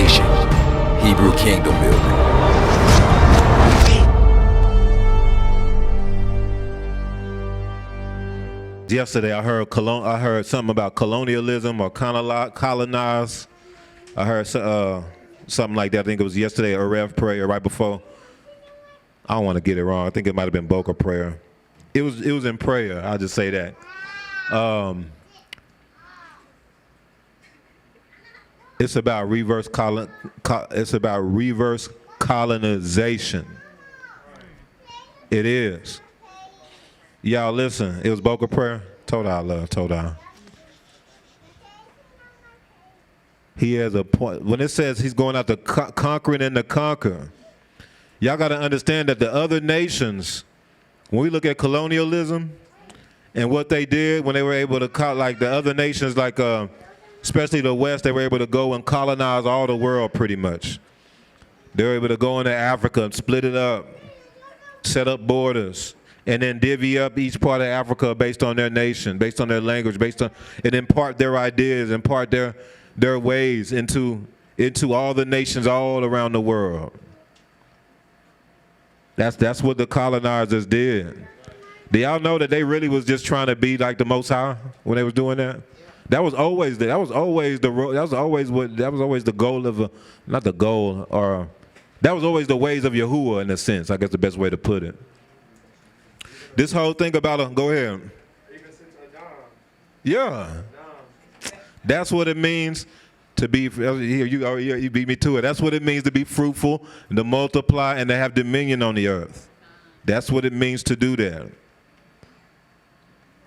nation. Hebrew kingdom building. Yesterday I heard something about colonialism or colonize. I heard something like that. I think it was yesterday, a Rev prayer right before. I don't want to get it wrong. I think it might have been Boca prayer. It was in prayer. I'll just say that. It's about reverse colonization. It is. Y'all listen. It was Boca prayer. Told I love. Told I. He has a point. When it says he's going out to conquering and to conquer, y'all got to understand that the other nations, when we look at colonialism and what they did when they were able to, like the other nations, like especially the West, they were able to go and colonize all the world pretty much. They were able to go into Africa and split it up, set up borders, and then divvy up each part of Africa based on their nation, based on their language, and impart their ideas, impart their ways into all the nations all around the world. That's what the colonizers did. Do y'all know that they really was just trying to be like the Most High when they was doing that? That was always the goal of not the goal, or that was always the ways of Yahuwah in a sense. I guess the best way to put it. This whole thing about go ahead. Even since Adam. Yeah. That's what it means to be, here you beat me to it. That's what it means to be fruitful, to multiply, and to have dominion on the earth. That's what it means to do that.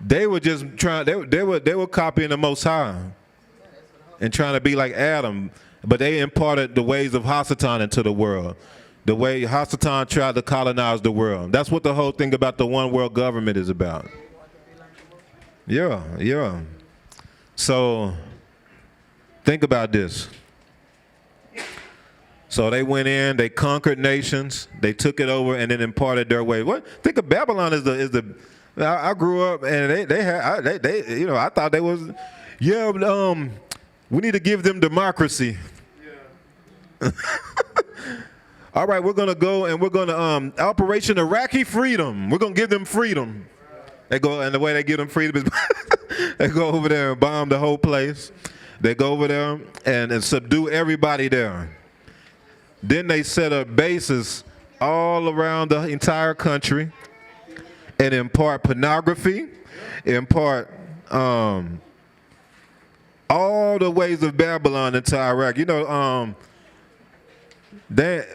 They were just trying, they were copying the Most High and trying to be like Adam, but they imparted the ways of Hasatan into the world. The way Hasatan tried to colonize the world. That's what the whole thing about the one world government is about. Yeah. So, think about this. So they went in, they conquered nations, they took it over, and then imparted their way. What? Think of Babylon as the. I grew up and they you know, I thought they was, we need to give them democracy. Yeah. All right, we're gonna go and we're gonna Operation Iraqi Freedom. We're gonna give them freedom. They go, and the way they give them freedom is they go over there and bomb the whole place. They go over there and subdue everybody there. Then they set up bases all around the entire country and impart pornography, impart all the ways of Babylon into Iraq. You know,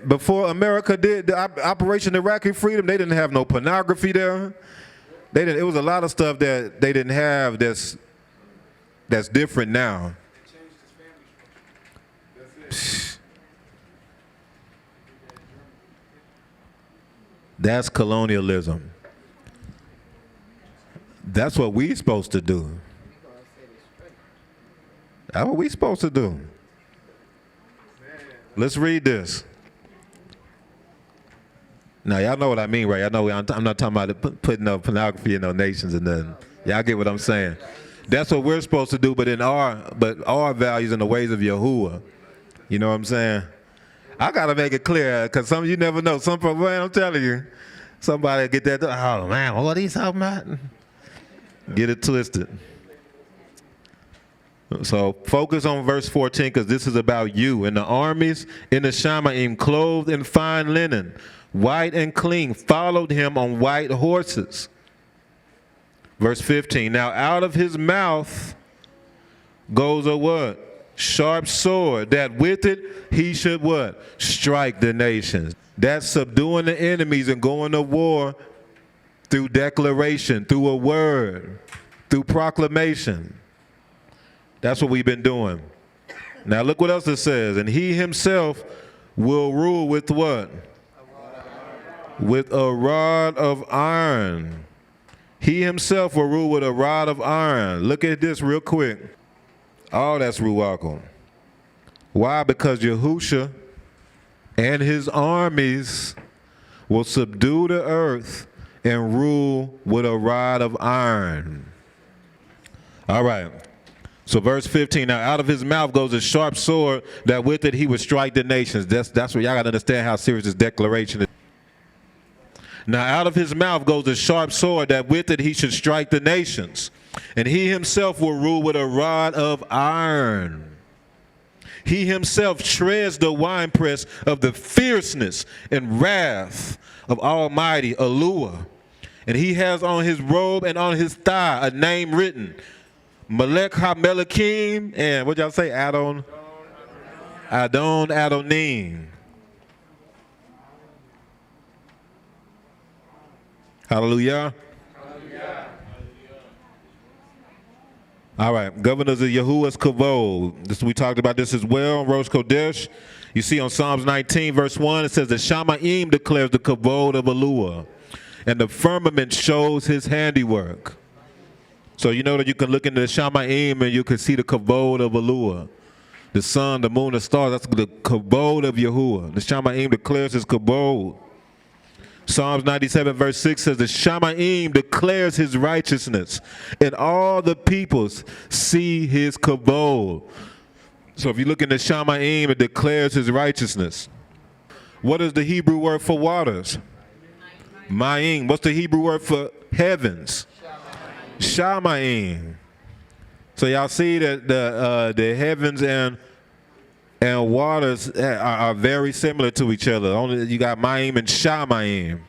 before America did the Operation Iraqi Freedom, they didn't have no pornography there. It was a lot of stuff that they didn't have that's different now. That's colonialism. That's what we supposed to do. That's what we supposed to do. Let's read this. Now, y'all know what I mean, right? Y'all know I'm not talking about putting up pornography in no nations and nothing. Y'all get what I'm saying? That's what we're supposed to do, but our values and the ways of Yahuwah. You know what I'm saying? I gotta make it clear, because some of you never know. Some people, man, I'm telling you, somebody get that. Oh man, what are you talking about? Get it twisted. So focus on verse 14, because this is about you. And the armies in the Shamaim, clothed in fine linen, white and clean, followed him on white horses. Verse 15, now out of his mouth goes a what? Sharp sword, that with it he should what? Strike the nations. That's subduing the enemies and going to war through declaration, through a word, through proclamation. That's what we've been doing. Now look what else it says. And he himself will rule with what? With a rod of iron. He himself will rule with a rod of iron. Look at this real quick. Oh, that's Ruach. Why? Because Yahusha and his armies will subdue the earth and rule with a rod of iron. All right. So verse 15, now out of his mouth goes a sharp sword, that with it he would strike the nations. That's where y'all got to understand how serious this declaration is. Now out of his mouth goes a sharp sword, that with it he should strike the nations. And he himself will rule with a rod of iron. He himself treads the winepress of the fierceness and wrath of Almighty Eluah. And he has on his robe and on his thigh a name written, Melech HaMelechim, and what y'all say, Adon Adonim. Hallelujah. All right, governors of Yahuwah's Kavod. We talked about this as well, Rosh Kodesh. You see on Psalms 19, verse 1, it says, the Shamaim declares the Kavod of Eluah, and the firmament shows his handiwork. So you know that you can look into the Shamaim and you can see the Kavod of Eluah. The sun, the moon, the stars, that's the Kavod of Yahuwah. The Shamaim declares his Kavod. Psalms 97 verse 6 says, the Shamaim declares his righteousness, and all the peoples see his Kavod. So if you look in the Shamaim, it declares his righteousness. What is the Hebrew word for waters? Ma'im. What's the Hebrew word for heavens? Shamayim. So y'all see that the heavens and waters are very similar to each other. Only you got Ma'im and Shamayim,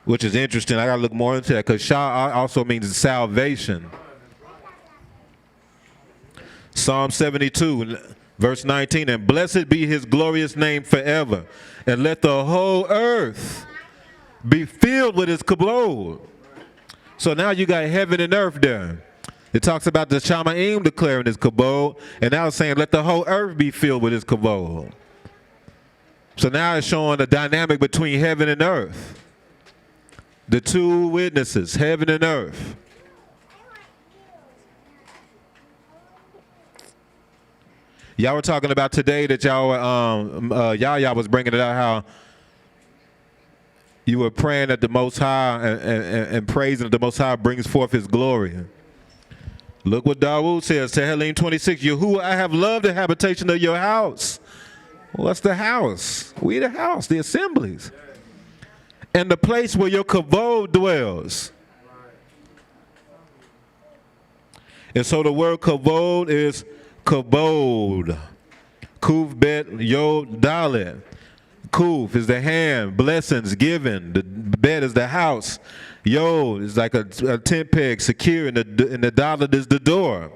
which is interesting. I gotta look more into that because Shah also means salvation. Psalm 72, verse 19, and blessed be his glorious name forever, and let the whole earth be filled with his kabod. So now you got heaven and earth there. It talks about the Shamaim declaring his kabod, and now it's saying let the whole earth be filled with his kabod. So now it's showing the dynamic between heaven and earth. The two witnesses, heaven and earth. Y'all were talking about today that y'all was bringing it out how you were praying that the Most High and praising that the Most High brings forth his glory. Look what Dawood says, Tehillim 26, Yahuwah, I have loved the habitation of your house. What's the house? We the house, the assemblies. And the place where your kavod dwells. And so the word kavod is kabod. Kuf bet yod dalet. Kuf is the hand, blessings given. The bed is the house. Yod is like a tent peg, secure, and the dalet is the door.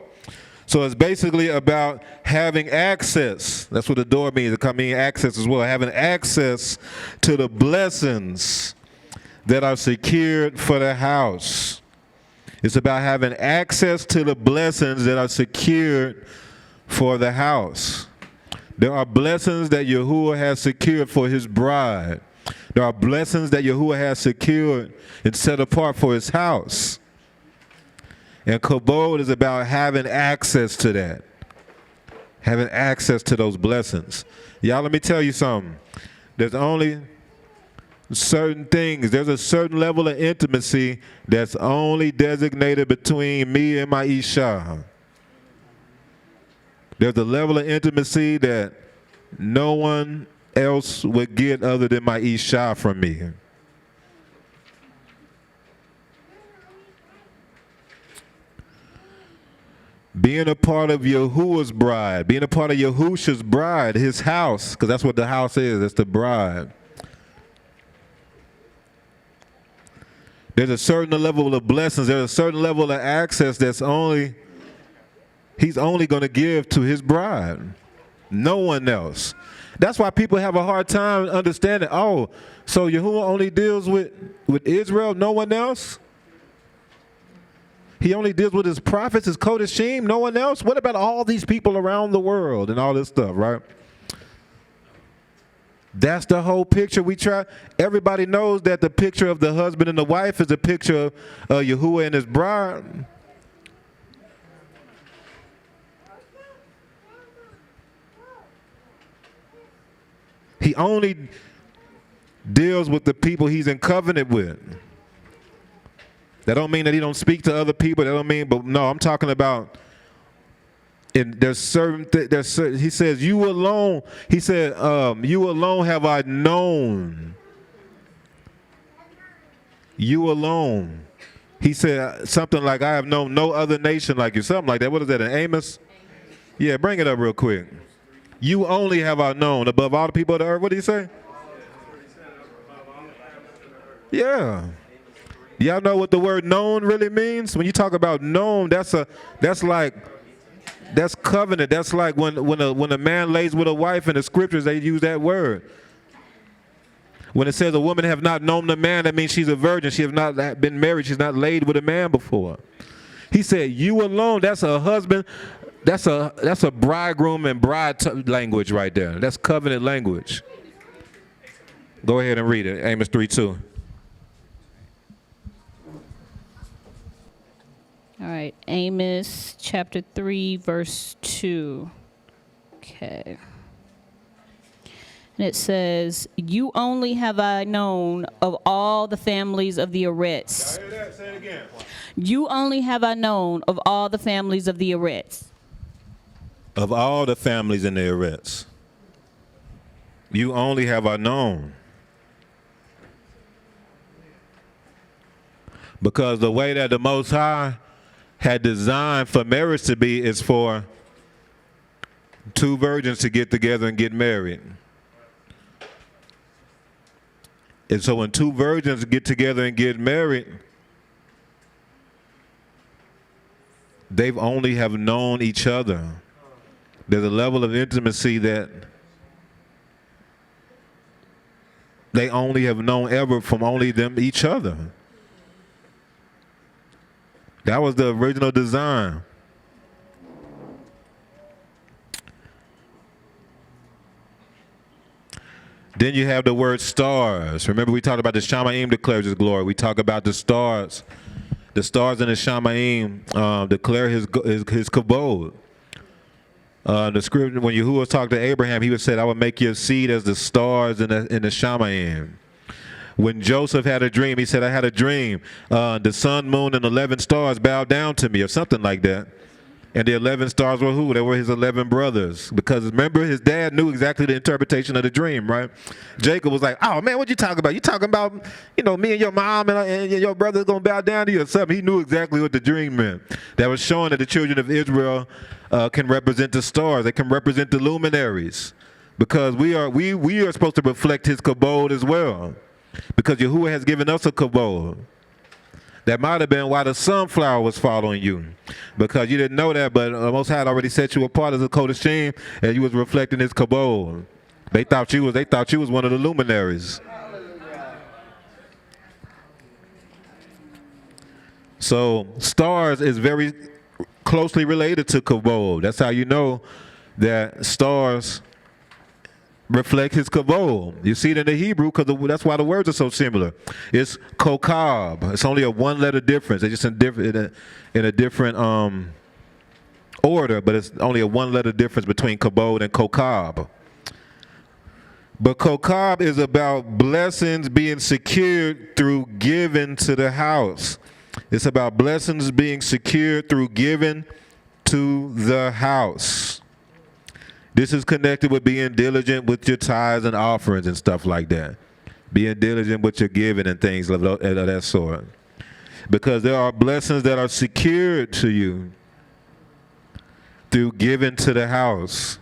So it's basically about having access. That's what the door means. It can mean access as well. Having access to the blessings that are secured for the house. It's about having access to the blessings that are secured for the house. There are blessings that Yahuwah has secured for his bride. There are blessings that Yahuwah has secured and set apart for his house. And kabod is about having access to that. Having access to those blessings. Y'all, let me tell you something. There's only certain things. There's a certain level of intimacy that's only designated between me and my Isha. There's a level of intimacy that no one else would get other than my Isha from me. Being a part of Yahuwah's bride, being a part of Yahusha's bride, his house, because that's what the house is, it's the bride. There's a certain level of blessings, there's a certain level of access that's he's only going to give to his bride. No one else. That's why people have a hard time understanding, oh, so Yahuwah only deals with Israel, no one else? He only deals with his prophets, his Kodeshim, no one else? What about all these people around the world and all this stuff, right? That's the whole picture we try. Everybody knows that the picture of the husband and the wife is a picture of Yahuwah and his bride. He only deals with the people he's in covenant with. That don't mean that he don't speak to other people. That don't mean, but no, I'm talking about And there's he says, you alone, he said, you alone have I known. You alone. He said something like, I have known no other nation like you. Something like that. What is that, in Amos? Yeah, bring it up real quick. You only have I known above all the people of the earth. What did he say? Yeah. Y'all know what the word known really means? When you talk about known, that's covenant. That's like when a man lays with a wife in the scriptures, they use that word. When it says a woman have not known the man, that means she's a virgin. She has not been married. She's not laid with a man before. He said, you alone, that's a husband. That's a bridegroom and bride language right there. That's covenant language. Go ahead and read it. Amos 3:2. All right, Amos chapter 3, verse 2. Okay. And it says, you only have I known of all the families of the Arets. Y'all hear that? Say it again. You only have I known of all the families of the Arets. Of all the families in the Arets, you only have I known. Because the way that the Most High had designed for marriage to be is for two virgins to get together and get married. And so when two virgins get together and get married, they've only have known each other. There's a level of intimacy that they only have known ever from only them, each other. That was the original design. Then you have the word stars. Remember we talked about the Shamaim declares his glory. We talk about the stars. The stars in the Shamaim declare his kabod. The scripture, when Yahuwah talked to Abraham, he would say, I will make your seed as the stars in the Shamaim. When Joseph had a dream, he said, I had a dream. The sun, moon, and 11 stars bowed down to me, or something like that. And the 11 stars were who? They were his 11 brothers. Because remember, his dad knew exactly the interpretation of the dream, right? Jacob was like, oh, man, what you talking about? You talking about, me and your mom and your brother's going to bow down to you or something. He knew exactly what the dream meant. That was showing that the children of Israel can represent the stars. They can represent the luminaries. Because we are supposed to reflect his kabod as well. Because Yahuwah has given us a kabod. That might have been why the sunflower was following you. Because you didn't know that, but the Most High had already set you apart as a Kodashim, and you was reflecting his kabod. They thought you was one of the luminaries. So stars is very closely related to kabod. That's how you know that stars reflect his kabod. You see it in the Hebrew because that's why the words are so similar. It's kokab. It's only a one-letter difference. It's just in a different order, but it's only a one-letter difference between kabod and kokab. But kokab is about blessings being secured through giving to the house. It's about blessings being secured through giving to the house. This is connected with being diligent with your tithes and offerings and stuff like that. Being diligent with your giving and things of that sort. Because there are blessings that are secured to you through giving to the house.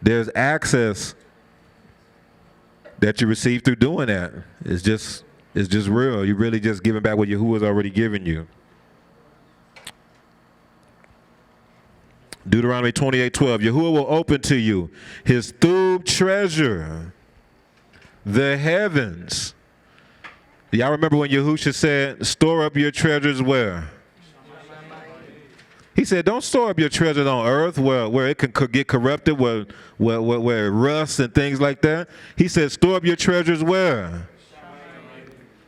There's access that you receive through doing that. It's just real. You're really just giving back what Yahuwah's already given you. Deuteronomy 28:12. Yahuwah will open to you his thub treasure, the heavens. Y'all remember when Yahushua said, store up your treasures where? He said, don't store up your treasures on earth where it can get corrupted, where it rusts and things like that. He said, store up your treasures where?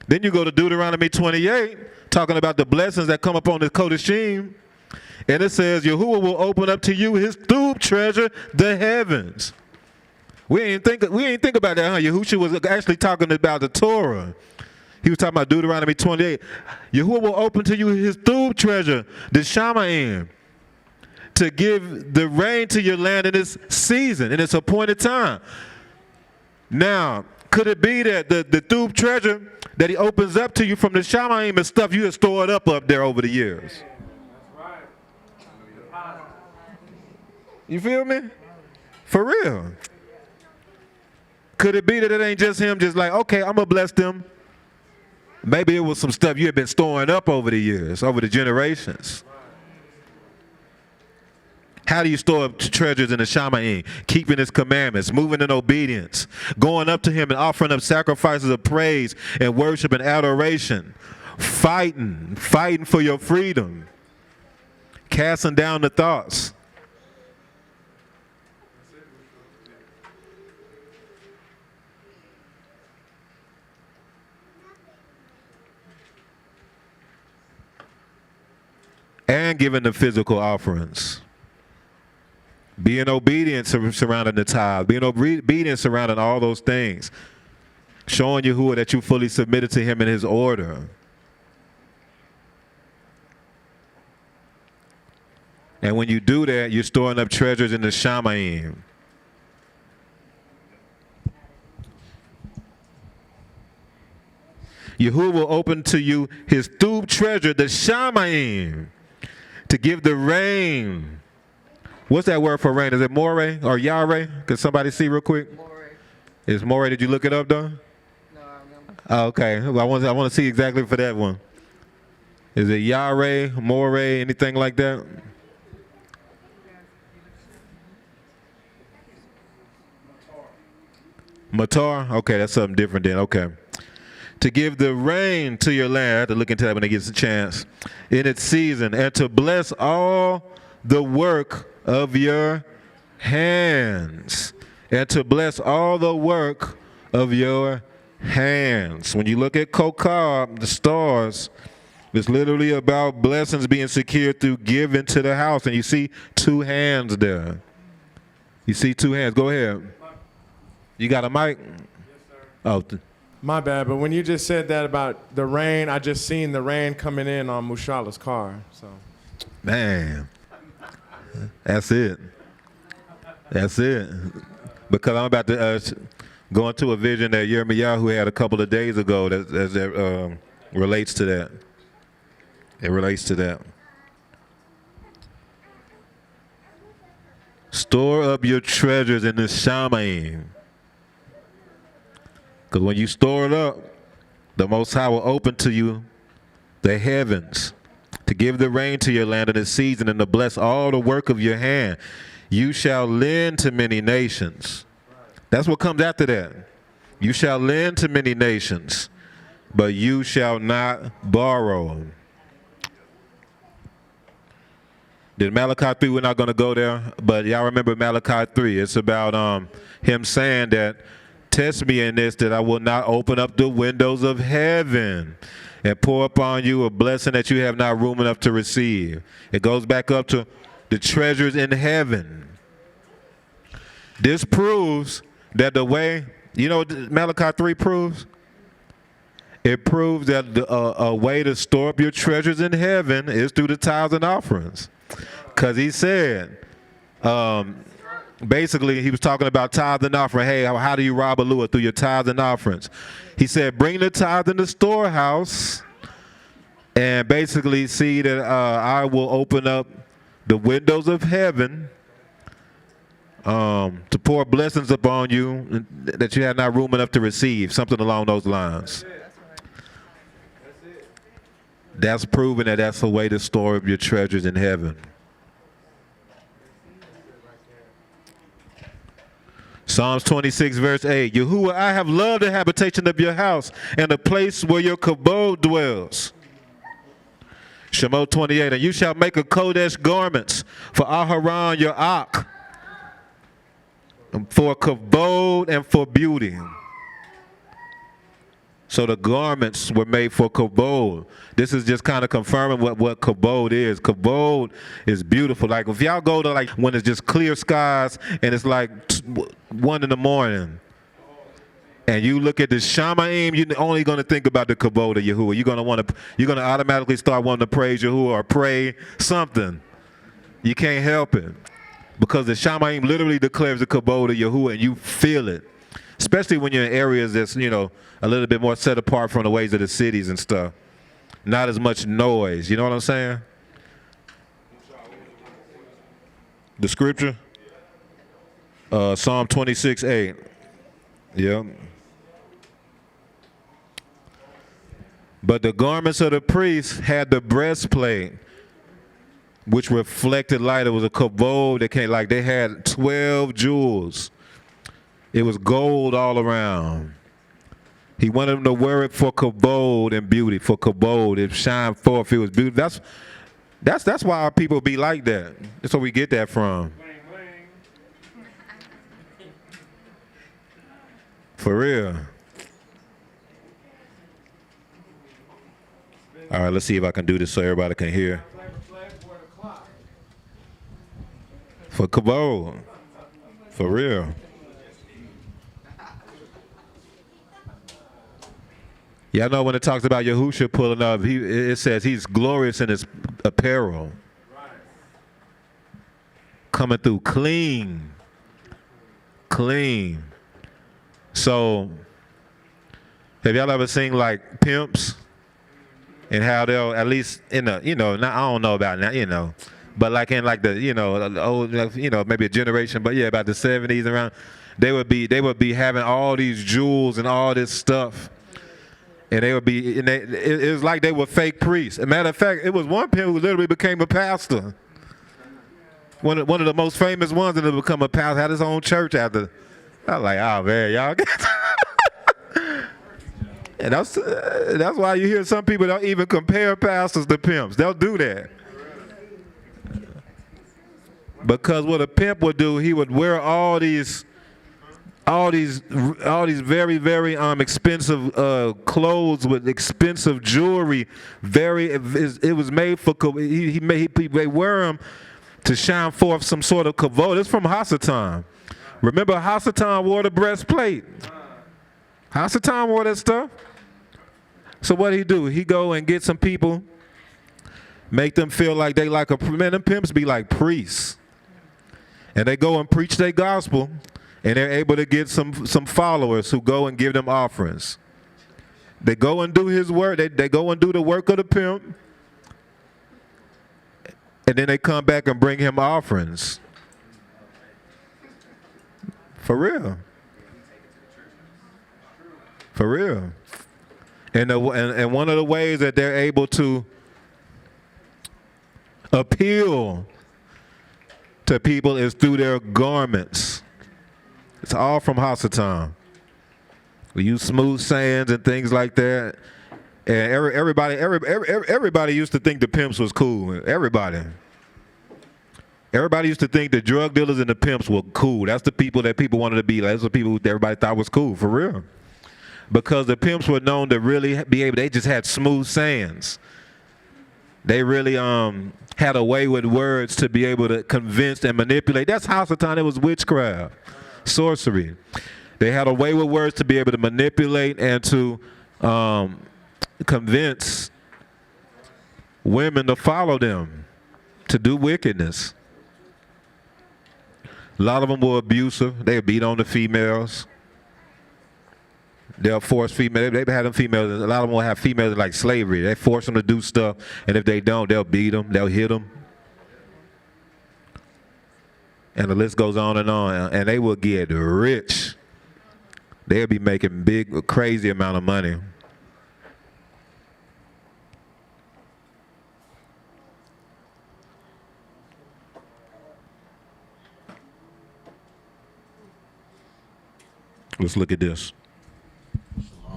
Then you go to Deuteronomy 28, talking about the blessings that come upon the Kodashim. And it says, Yahuwah will open up to you his thub treasure, the heavens. We ain't think about that, huh? Yahushua was actually talking about the Torah. He was talking about Deuteronomy 28. Yahuwah will open to you his thub treasure, the Shamaim. to give the rain to your land in its season, in its appointed time. Now, could it be that the Thub treasure that he opens up to you from the Shamaim is stuff you have stored up there over the years? You feel me? For real. Could it be that it ain't just him just like, okay, I'm going to bless them? Maybe it was some stuff you had been storing up over the years, over the generations. How do you store up treasures in the Shamaim? Keeping his commandments, moving in obedience, going up to him and offering up sacrifices of praise and worship and adoration, fighting for your freedom, casting down the thoughts. And giving the physical offerings. Being obedient surrounding the tithe. Being obedient surrounding all those things. Showing Yahuwah that you fully submitted to him in his order. And when you do that, you're storing up treasures in the Shamaim. Yahuwah will open to you his Thub treasure, the Shamaim, to give the rain. What's that word for rain? Is it more or Yahweh? Can somebody see real quick? More. Is more? Did you look it up, though? No, I remember. Oh, okay. Well, I want to see exactly for that one. Is it Yahweh, more, anything like that? Matar? Okay, that's something different then. Okay. To give the rain to your land. I have to look into that when it gets a chance. In its season. And to bless all the work of your hands. And to bless all the work of your hands. When you look at Kokab, the stars, it's literally about blessings being secured through giving to the house. And you see two hands there. You see two hands. Go ahead. You got a mic? Yes, sir. Oh. My bad, but when you just said that about the rain, I just seen the rain coming in on Mushala's car. So, man, that's it. That's it. Because I'm about to go into a vision that Yirmiyahu had a couple of days ago that relates to that. It relates to that. Store up your treasures in the Shamaim. Because when you store it up, the Most High will open to you the heavens to give the rain to your land in its season and to bless all the work of your hand. You shall lend to many nations. That's what comes after that. You shall lend to many nations, but you shall not borrow. Did Malachi 3, we're not going to go there, but y'all remember Malachi 3. It's about him saying that, test me in this, that I will not open up the windows of heaven and pour upon you a blessing that you have not room enough to receive. It goes back up to the treasures in heaven. This proves that the way, you know what Malachi 3 proves? It proves that a way to store up your treasures in heaven is through the tithes and offerings. Because he said, basically, he was talking about tithes and offering. Hey, how do you rob Alua? Through your tithes and offerings. He said, bring the tithes in the storehouse and basically see that I will open up the windows of heaven to pour blessings upon you that you had not room enough to receive. Something along those lines. That's proving that that's a way to store up your treasures in heaven. Psalms 26, verse 8. Yahuwah, I have loved the habitation of your house and the place where your kabod dwells. Shemot 28. And you shall make a Kodesh garments for Aharon your Ak, for kabod and for beauty. So the garments were made for kabod. This is just kind of confirming what kabod is. Kabod is beautiful. Like if y'all go to like when it's just clear skies and it's like 1 in the morning, and you look at the Shamaim, you're only going to think about the kabod of Yahuwah. You're going to automatically start wanting to praise Yahuwah or pray something. You can't help it. Because the Shamaim literally declares the kabod of Yahuwah, and you feel it. Especially when you're in areas that's, you know, a little bit more set apart from the ways of the cities and stuff. Not as much noise. You know what I'm saying? The scripture? Psalm 26:8. Yeah. But the garments of the priests had the breastplate, which reflected light. It was a kabod that came, like they had 12 jewels. It was gold all around. He wanted them to wear it for kabod and beauty, for kabod. It shined forth. It was beautiful. That's why our people be like that. That's where we get that from. For real. All right, let's see if I can do this so everybody can hear. For kabod. For real. Yeah, I know when it talks about Yahushua pulling up, it says he's glorious in his apparel. Coming through clean. Clean. So, have y'all ever seen like pimps? And how they'll, at least in the, you know, not, I don't know about now, you know, but like in like the, you know, the old, you know, maybe a generation, but yeah, about the 70s around, they would be having all these jewels and all this stuff. And they would be, and it was like they were fake priests. As a matter of fact, it was one pimp who literally became a pastor. One of the most famous ones that become a pastor, had his own church after. I was like, oh man, y'all get And that's why you hear some people don't even compare pastors to pimps. They'll do that. Because what a pimp would do, he would wear all these very, very expensive clothes with expensive jewelry. It was made for, they wear them to shine forth some sort of kavod. It's from Hasatan. Remember, Hasatan wore the breastplate. Hasatan wore that stuff. So what he do? He go and get some people, make them feel like they like a, man, them pimps be like priests. And they go and preach their gospel, and they're able to get some followers who go and give them offerings. They go and do his work. They go and do the work of the pimp, and then they come back and bring him offerings. For real. For real. And one of the ways that they're able to appeal to people is through their garments. It's all from Hasatan. We use smooth sayings and things like that. And everybody used to think the pimps was cool. Everybody used to think the drug dealers and the pimps were cool. That's the people that people wanted to be like. That's the people everybody thought was cool, for real. Because the pimps were known to really be able, they just had smooth sayings. They really had a way with words to be able to convince and manipulate. That's Hasatan. It was witchcraft, sorcery. They had a way with words to be able to manipulate and to convince women to follow them, to do wickedness. A lot of them were abusive. They beat on the females. They'll force females. They've had them females. A lot of them will have females like slavery. They force them to do stuff, and if they don't, they'll beat them. They'll hit them. And the list goes on. And they will get rich. They'll be making big, crazy amount of money. Let's look at this.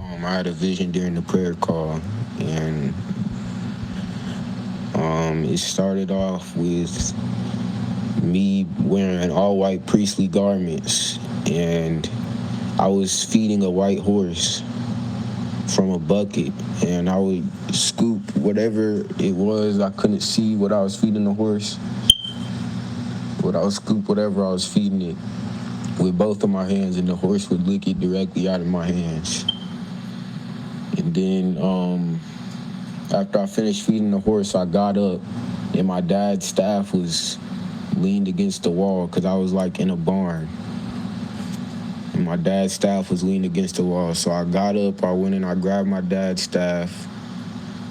I had a vision during the prayer call, and it started off with me wearing all white priestly garments, and I was feeding a white horse from a bucket, and I would scoop whatever it was. I couldn't see what I was feeding the horse, but I would scoop whatever I was feeding it with both of my hands, and the horse would lick it directly out of my hands. And then after I finished feeding the horse, I got up, and my dad's staff was leaned against the wall because I was like in a barn. And my dad's staff was leaning against the wall. So I got up, I went and I grabbed my dad's staff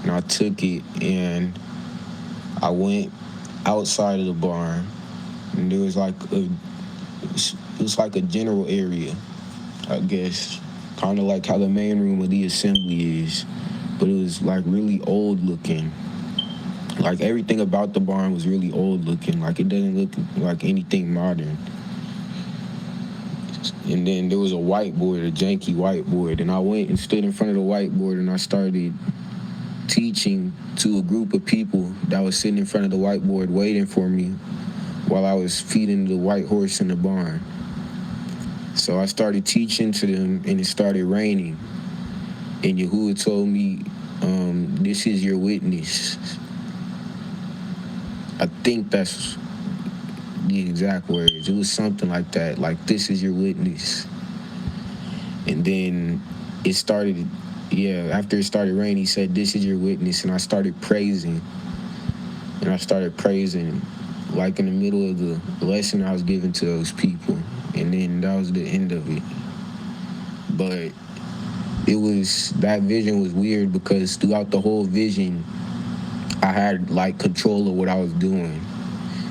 and I took it and I went outside of the barn. And there was like it was like a general area, I guess. Kind of like how the main room of the assembly is. But it was like really old looking. Like everything about the barn was really old looking. Like it doesn't look like anything modern. And then there was a whiteboard, a janky whiteboard. And I went and stood in front of the whiteboard and I started teaching to a group of people that was sitting in front of the whiteboard waiting for me while I was feeding the white horse in the barn. So I started teaching to them and it started raining. And Yahuwah told me, this is your witness. I think that's the exact words. It was something like that, like, this is your witness. And then it started, after it started raining, he said, this is your witness. And I started praising. And I started praising, like in the middle of the lesson I was giving to those people. And then that was the end of it. But that vision was weird because throughout the whole vision, I had like control of what I was doing.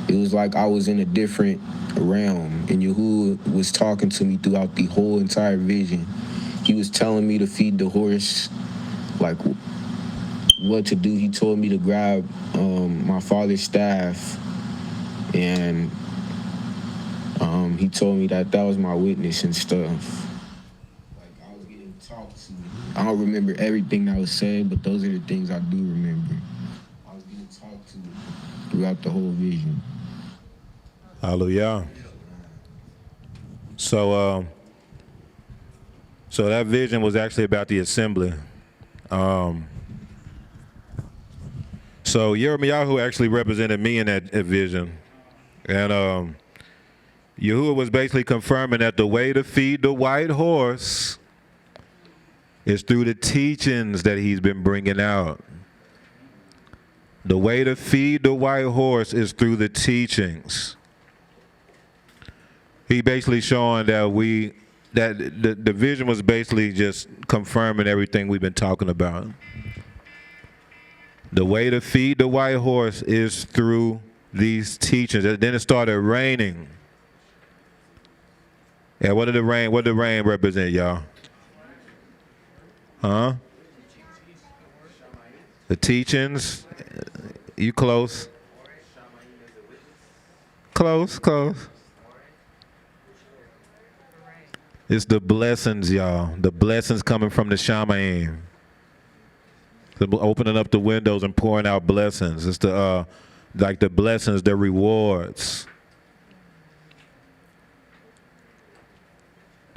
It was like I was in a different realm, and Yahuwah was talking to me throughout the whole entire vision. He was telling me to feed the horse, like what to do. He told me to grab my father's staff, and he told me that was my witness and stuff. Like I was getting talked to. I don't remember everything that was said, but those are the things I do remember. I was getting talked to throughout the whole vision. Hallelujah. So that vision was actually about the assembly. So Yirmiyahu actually represented me in that vision. And Yahuwah was basically confirming that the way to feed the white horse is through the teachings that he's been bringing out. The way to feed the white horse is through the teachings. He basically showing that the vision was basically just confirming everything we've been talking about. The way to feed the white horse is through these teachings. And then it started raining. Yeah, what did the rain represent, y'all? Huh? The teachings. You close. Close. It's the blessings, y'all. The blessings coming from the Shamayim. Opening up the windows and pouring out blessings. It's the like the blessings, the rewards.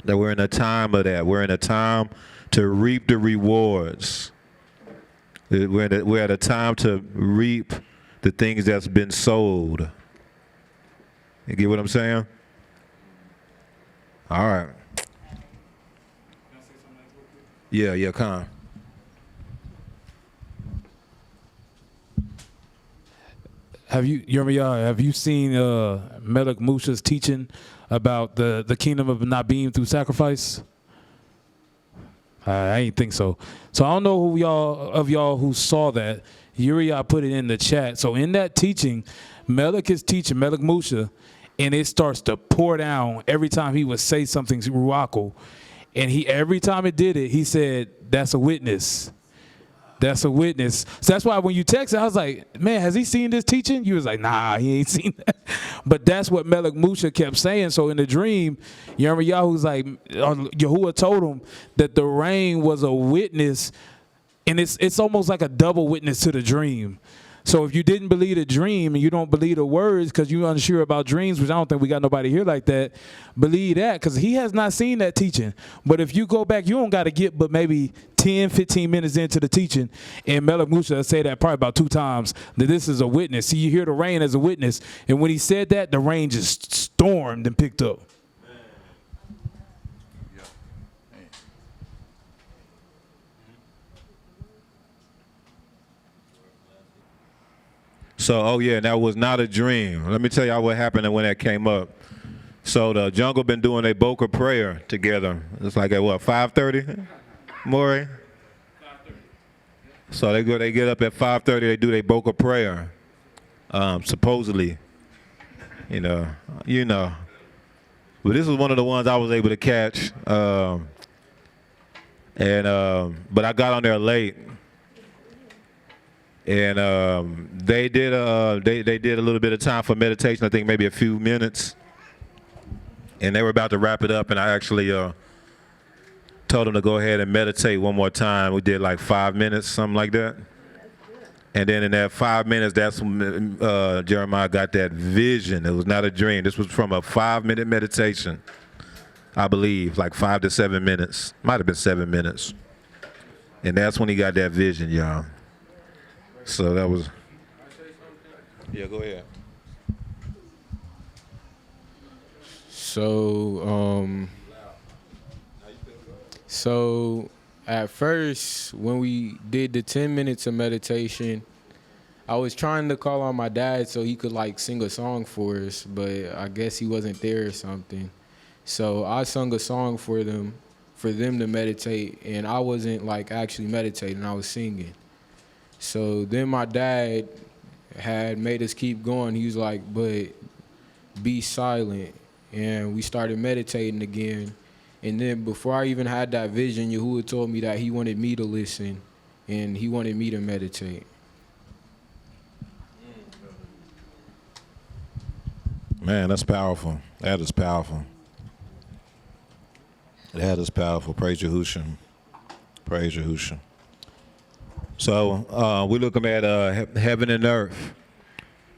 That we're in a time of that. We're in a time to reap the rewards. We're at a time to reap the things that's been sold. You get what I'm saying? All right. Yeah, Khan. Have you seen Melech Musha's teaching about the kingdom of Nabim through sacrifice? I ain't think so. So I don't know who y'all who saw that. Uriah put it in the chat. So in that teaching, Melech is teaching, Melech Musha, and it starts to pour down every time he would say something ruachal. And every time it did it, he said, that's a witness. That's a witness. So that's why when you texted, I was like, man, has he seen this teaching? You was like, nah, he ain't seen that. But that's what Melech Musha kept saying. So in the dream, Yirmiyahu's like, Yahuwah told him that the rain was a witness, and it's almost like a double witness to the dream. So if you didn't believe the dream and you don't believe the words because you're unsure about dreams, which I don't think we got nobody here like that, believe that because he has not seen that teaching. But if you go back, you don't got to get but maybe 10, 15 minutes into the teaching, and Melech Musha say that probably about 2 times, that this is a witness. See, you hear the rain as a witness. And when he said that, the rain just stormed and picked up. So, oh yeah, that was not a dream. Let me tell y'all what happened when that came up. So the jungle been doing a Boca prayer together. It's like at what, 5:30, Maury? So they get up at 5:30. They do their Boca prayer, supposedly. You know. But this was one of the ones I was able to catch, but I got on there late. And they did a little bit of time for meditation. I think maybe a few minutes, and they were about to wrap it up. And I actually told them to go ahead and meditate one more time. We did like 5 minutes, something like that. And then in that 5 minutes, that's when Jeremiah got that vision. It was not a dream. This was from a 5-minute meditation, I believe, like 5 to 7 minutes. Might have been 7 minutes. And that's when he got that vision, y'all. So that was, yeah, go ahead. So at first, when we did the 10 minutes of meditation, I was trying to call on my dad so he could like sing a song for us, but I guess he wasn't there or something. So I sung a song for them to meditate, and I wasn't like actually meditating, I was singing. So then my dad had made us keep going. He was like, but be silent. And we started meditating again. And then before I even had that vision, Yahuwah told me that he wanted me to listen and he wanted me to meditate. Man, that's powerful. That is powerful. That is powerful. Praise Yahushua. Praise Yahushua. So we're looking at heaven and earth.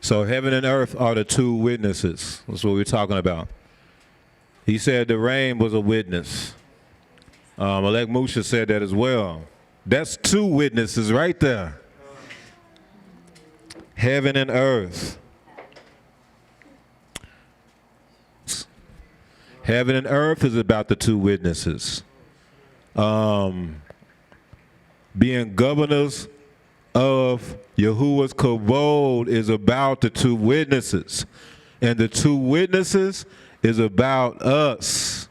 So heaven and earth are the two witnesses. That's what we're talking about. He said the rain was a witness. Malek Musha said that as well. That's two witnesses right there. Heaven and earth. Heaven and earth is about the two witnesses. Being governors of Yahuwah's Kavod is about the two witnesses. And the two witnesses is about us.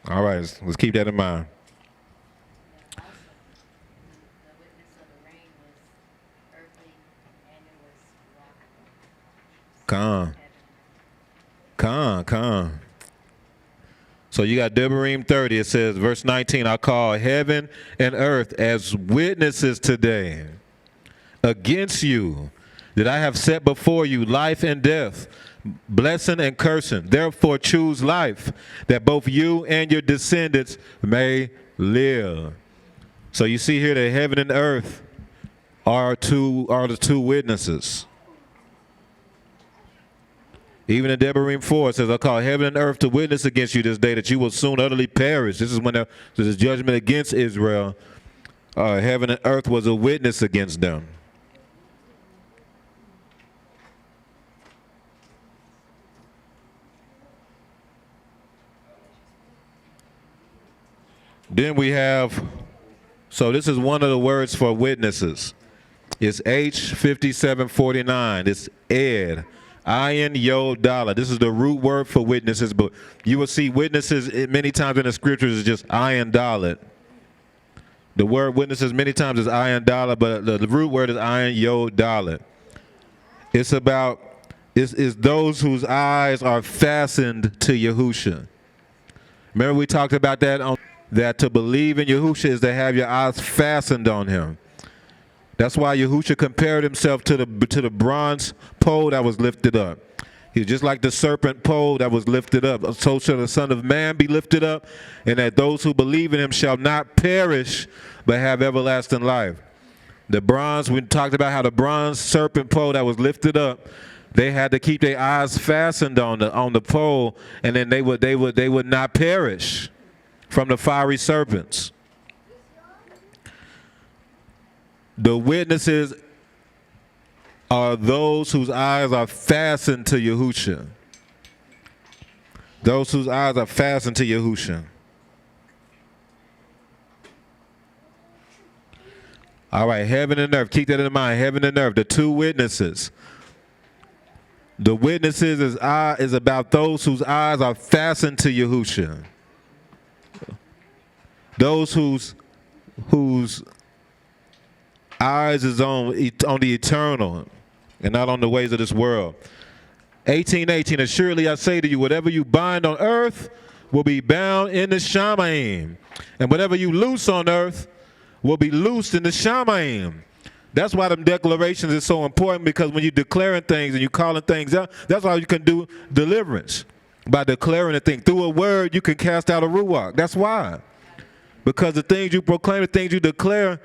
All right, let's keep that in mind. Khan. So you got Devarim 30. It says, verse 19, I call heaven and earth as witnesses today against you, that I have set before you life and death, blessing and cursing. Therefore choose life, that both you and your descendants may live. So you see here that heaven and earth are the two witnesses. Even in Devarim 4, it says, I call heaven and earth to witness against you this day, that you will soon utterly perish. This is when there's judgment against Israel. Heaven and earth was a witness against them. Then we have, so this is one of the words for witnesses. It's H5749. It's Ed. Ayin Yod Dalet. This is the root word for witnesses, but you will see witnesses many times in the scriptures is just Ayin Dalet. The word witnesses many times is Ayin Dalet, but the root word is Ayin Yod Dalet. It's about, it's those whose eyes are fastened to Yahusha. Remember we talked about that, that to believe in Yahusha is to have your eyes fastened on him. That's why Yahusha compared himself to the bronze pole that was lifted up. He's just like the serpent pole that was lifted up. So shall the Son of Man be lifted up, and that those who believe in him shall not perish, but have everlasting life. The bronze, we talked about how the bronze serpent pole that was lifted up, they had to keep their eyes fastened on the pole, and then they would not perish from the fiery serpents. The witnesses are those whose eyes are fastened to Yahusha. Those whose eyes are fastened to Yahusha. All right, heaven and earth. Keep that in mind. Heaven and earth, the two witnesses. The witnesses is about those whose eyes are fastened to Yahushua. Those whose eyes is on the eternal and not on the ways of this world. 18:18, assuredly I say to you, whatever you bind on earth will be bound in the Shamayim, and whatever you loose on earth will be loosed in the Shamayim. That's why them declarations is so important, because when you're declaring things and you're calling things out, that's how you can do deliverance. By declaring a thing. Through a word, you can cast out a ruach. That's why. Because the things you proclaim, the things you declare,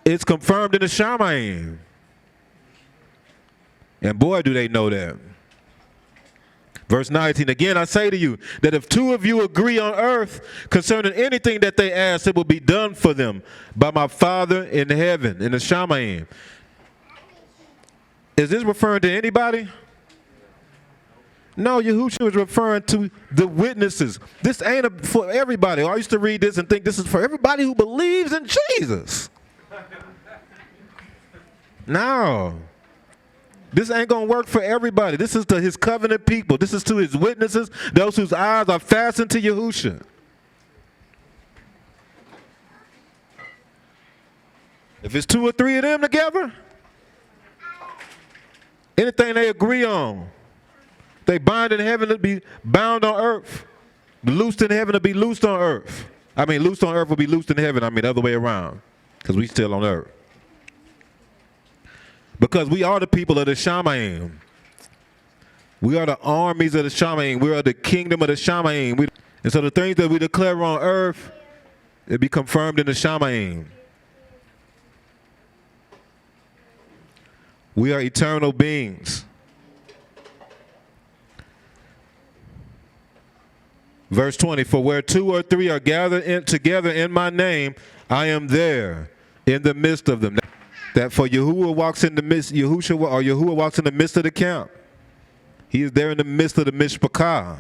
it's confirmed in the Shamayim. And boy, do they know that. Verse 19, again, I say to you that if two of you agree on earth concerning anything that they ask, it will be done for them by my Father in heaven, in the Shamayim. Is this referring to anybody? No, Yahushua is referring to the witnesses. This ain't for everybody. I used to read this and think this is for everybody who believes in Jesus. No. This ain't going to work for everybody. This is to his covenant people. This is to his witnesses, those whose eyes are fastened to Yahushua. If it's two or three of them together, anything they agree on, they bind in heaven to be bound on earth. Loosed in heaven to be loosed on earth. I mean, loosed on earth will be loosed in heaven. I mean, the other way around, because we still on earth. Because we are the people of the Shamayim. We are the armies of the Shamayim. We are the kingdom of the Shamayim. And so the things that we declare on earth, it be confirmed in the Shamayim. We are eternal beings. Verse 20, for where two or three are gathered together in my name, I am there in the midst of them. That for Yahuwah walks in the midst, Yahuwah walks in the midst of the camp. He is there in the midst of the mishpachah.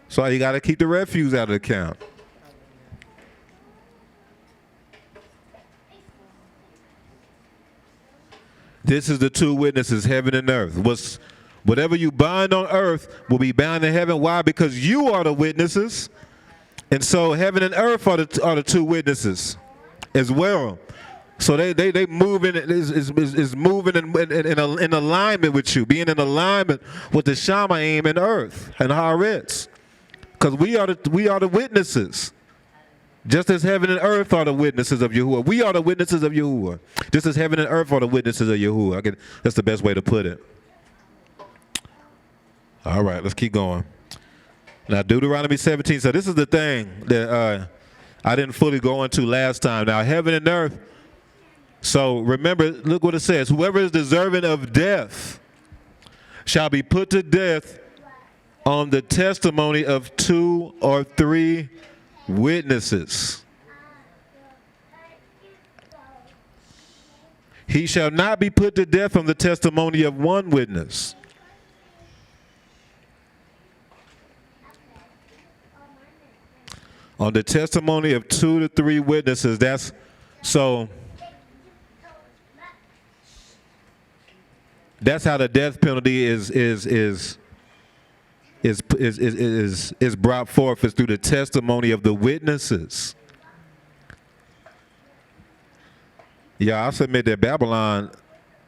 So you got to keep the refuse out of the camp. This is the two witnesses, heaven and earth. Whatever you bind on earth will be bound in heaven. Why? Because you are the witnesses. And so heaven and earth are the two witnesses as well. So they moving is moving in alignment with you, being in alignment with the Shamayim and earth and Haaretz, because we are the witnesses, just as heaven and earth are the witnesses of Yahuwah. We are the witnesses of Yahuwah, just as heaven and earth are the witnesses of Yahuwah. That's the best way to put it. All right, let's keep going. Now Deuteronomy 17. So this is the thing that I didn't fully go into last time. Now heaven and earth. So remember, look what it says. Whoever is deserving of death shall be put to death on the testimony of two or three witnesses. He shall not be put to death on the testimony of one witness. On the testimony of 2 to 3 witnesses. That's so. That's how the death penalty is brought forth, is through the testimony of the witnesses. Yeah, I submit that Babylon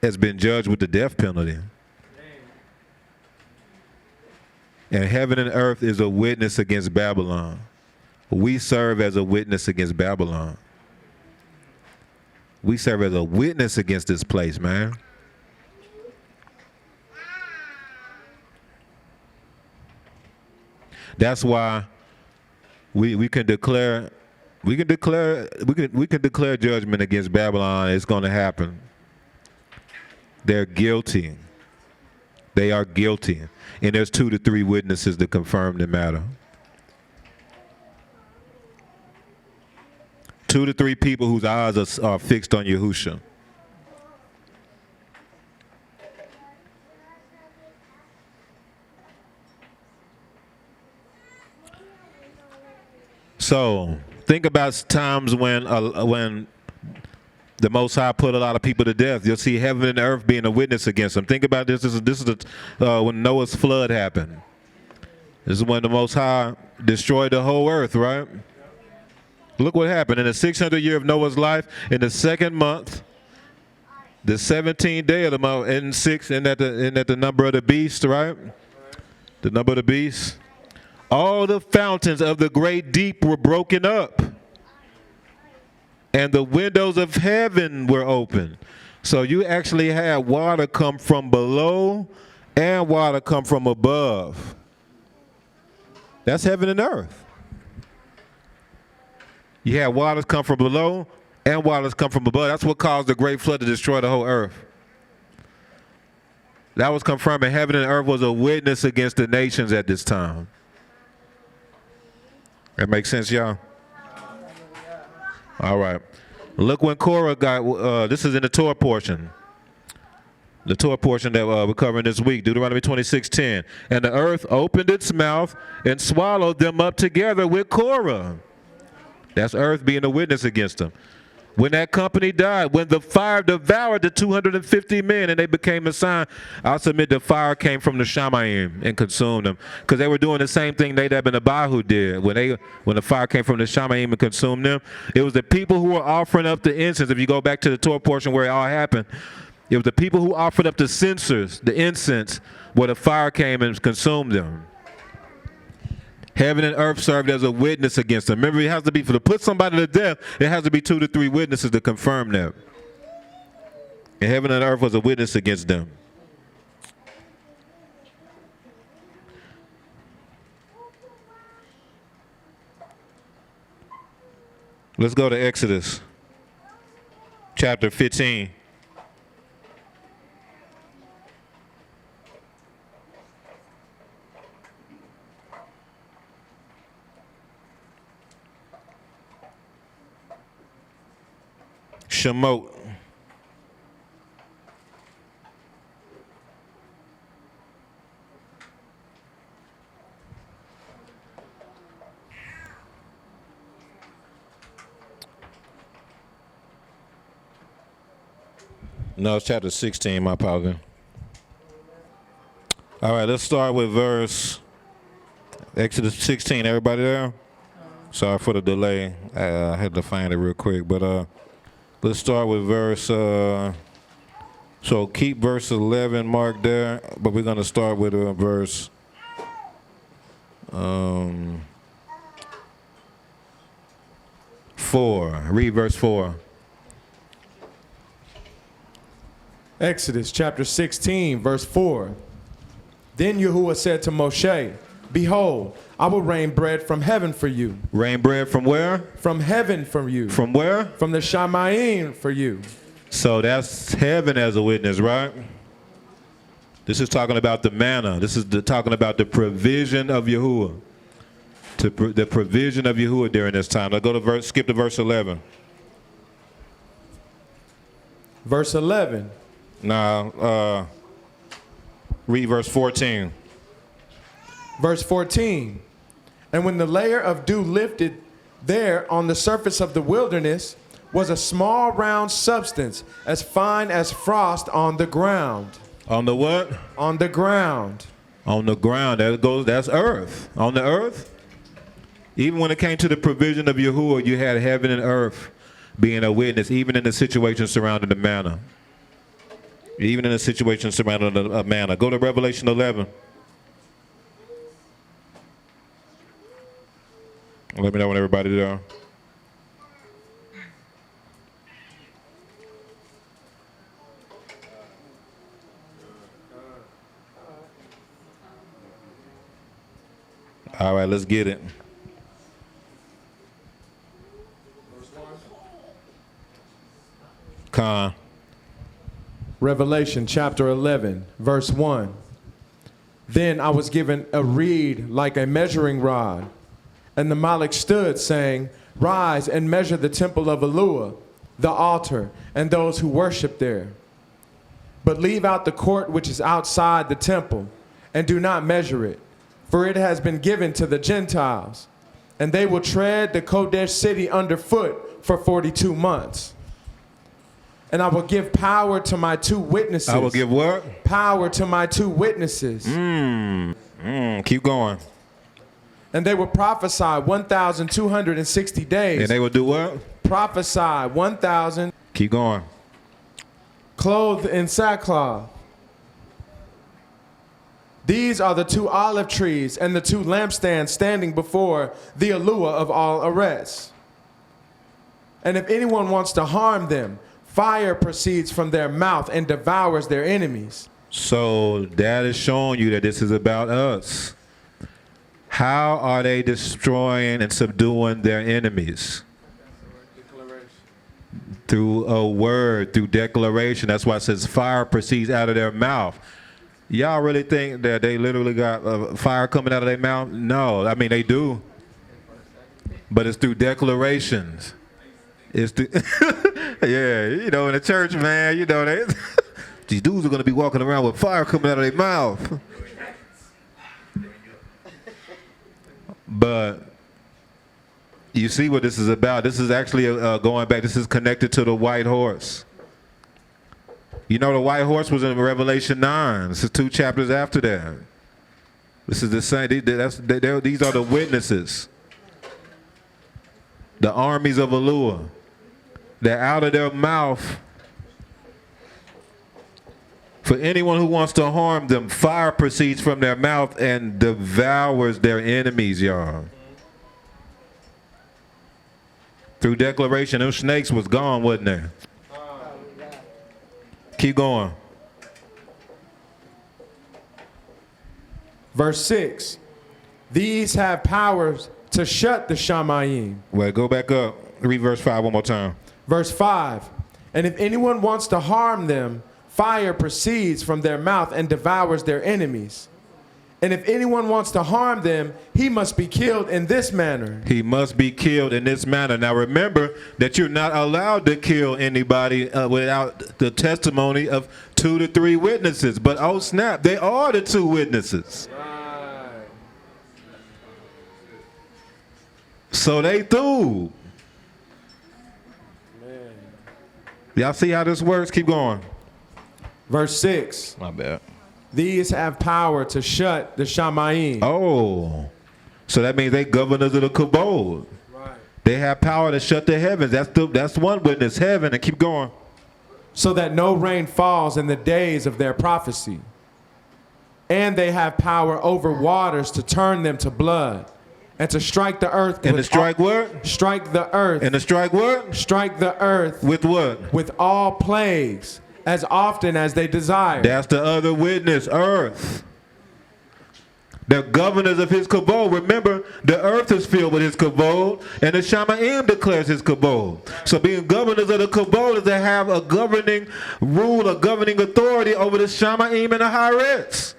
has been judged with the death penalty. And heaven and earth is a witness against Babylon. We serve as a witness against Babylon. We serve as a witness against this place, man. That's why we can declare judgment against Babylon. It's going to happen. They're guilty. They are guilty. And there's 2 to 3 witnesses to confirm the matter. 2 to 3 people whose eyes are fixed on Yahushua. So think about times when the Most High put a lot of people to death. You'll see heaven and earth being a witness against them. Think about this. This is when Noah's flood happened. This is when the Most High destroyed the whole earth, right? Look what happened. In the 600th year of Noah's life, in the second month, the 17th day of the month, and that the number of the beast, right? The number of the beast. All the fountains of the great deep were broken up, and the windows of heaven were open. So you actually had water come from below and water come from above. That's heaven and earth. You had waters come from below and waters come from above. That's what caused the great flood to destroy the whole earth. That was confirming heaven and earth was a witness against the nations at this time. That makes sense, y'all? All right. Look when Korah got, this is in the Torah portion. The Torah portion that we're covering this week, Deuteronomy 26:10. And the earth opened its mouth and swallowed them up together with Korah. That's earth being a witness against them. When that company died, when the fire devoured the 250 men and they became a sign, I'll submit the fire came from the Shamayim and consumed them. Because they were doing the same thing Nadab and Abihu did. When the fire came from the Shamayim and consumed them, it was the people who were offering up the incense. If you go back to the Torah portion where it all happened, it was the people who offered up the censers, the incense, where the fire came and consumed them. Heaven and earth served as a witness against them. Remember, it has to be, to put somebody to death, it has to be 2 to 3 witnesses to confirm that. And heaven and earth was a witness against them. Let's go to Exodus chapter 15. Shemot. No, it's chapter 16, my apology. All right, let's start with Exodus 16. Everybody there? Sorry for the delay. I had to find it real quick, but let's start with so keep verse 11 marked there, but we're going to start with verse 4. Read verse 4. Exodus chapter 16, verse 4. Then Yahuwah said to Moshe, behold, I will rain bread from heaven for you. Rain bread from where? From heaven for you. From where? From the Shamayim for you. So that's heaven as a witness, right? This is talking about the manna. This is talking about the provision of Yahuwah. The provision of Yahuwah during this time. Now go to skip to verse 11. Verse 11. Now, read verse 14. Verse 14. And when the layer of dew lifted, there on the surface of the wilderness was a small round substance as fine as frost on the ground. On the what? On the ground. On the ground. That's earth. On the earth. Even when it came to the provision of Yahuwah, you had heaven and earth being a witness, even in the situation surrounding the manna. Even in the situation surrounding the manna. Go to Revelation 11. Let me know when everybody's there. All right, let's get it. Con. Revelation chapter 11, verse 1. Then I was given a reed like a measuring rod, and the Malach stood, saying, rise and measure the temple of Eluah, the altar, and those who worship there. But leave out the court which is outside the temple, and do not measure it, for it has been given to the Gentiles. And they will tread the Kodesh city underfoot for 42 months. And I will give power to my 2 witnesses. I will give what? Power to my 2 witnesses. Keep going. And they will prophesy 1,260 days. And they will do what? Prophesy 1,000. Keep going. Clothed in sackcloth. These are the 2 olive trees and the 2 lampstands standing before the Alua of all arrests. And if anyone wants to harm them, fire proceeds from their mouth and devours their enemies. So that is showing you that this is about us. How are they destroying and subduing their enemies? Through a word, through declaration. That's why it says fire proceeds out of their mouth. Y'all really think that they literally got fire coming out of their mouth? No, I mean they do. But it's through declarations. It's through yeah, you know, in the church, man, you know, they these dudes are gonna be walking around with fire coming out of their mouth. But you see what this is about. This is actually going back. This is connected to the white horse. You know, the white horse was in Revelation 9. This is 2 chapters after that. This is the same. These are the witnesses. The armies of Alua. That out of their mouth, for anyone who wants to harm them, fire proceeds from their mouth and devours their enemies, y'all. Through declaration, those snakes was gone, wasn't they? Keep going. Verse 6. These have powers to shut the Shamayim. Wait, go back up. Read verse 5 one more time. Verse 5. And if anyone wants to harm them, fire proceeds from their mouth and devours their enemies. And if anyone wants to harm them, he must be killed in this manner. He must be killed in this manner. Now remember that you're not allowed to kill anybody without the testimony of 2 to 3 witnesses. But oh snap, they are the 2 witnesses. So they through. Y'all see how this works? Keep going. Verse 6. My bad. These have power to shut the Shamayim. Oh, so that means they governors of the Kabod. Right. They have power to shut the heavens. That's one witness, heaven, and keep going. So that no rain falls in the days of their prophecy. And they have power over waters to turn them to blood. And to strike the earth. And to strike what? Strike the earth. And to strike what? Strike the earth. With what? With all plagues, as often as they desire. That's the other witness, earth. The governors of his kabod. Remember, the earth is filled with his kabod, and the Shamayim declares his kabod. So being governors of the kabod is to have a governing rule, a governing authority over the Shamayim and the Haaretz.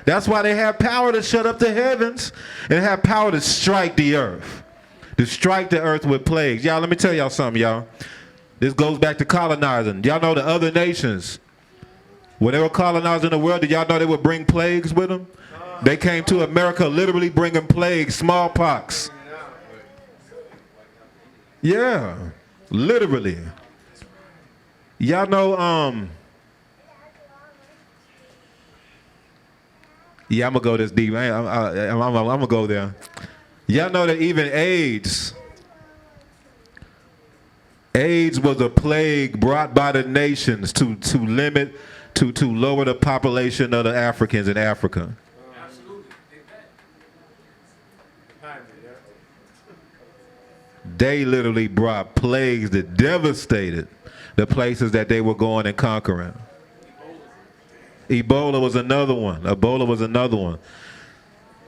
That's why they have power to shut up the heavens and have power to strike the earth. To strike the earth with plagues. Y'all, let me tell y'all something, y'all. This goes back to colonizing. Y'all know the other nations, when they were colonizing the world, did y'all know they would bring plagues with them? They came to America literally bringing plagues, smallpox. Yeah, literally. Y'all know, yeah, I'm gonna go this deep. I'm gonna go there. Y'all know that even AIDS was a plague brought by the nations to limit, to lower the population of the Africans in Africa. They literally brought plagues that devastated the places that they were going and conquering. Ebola was another one.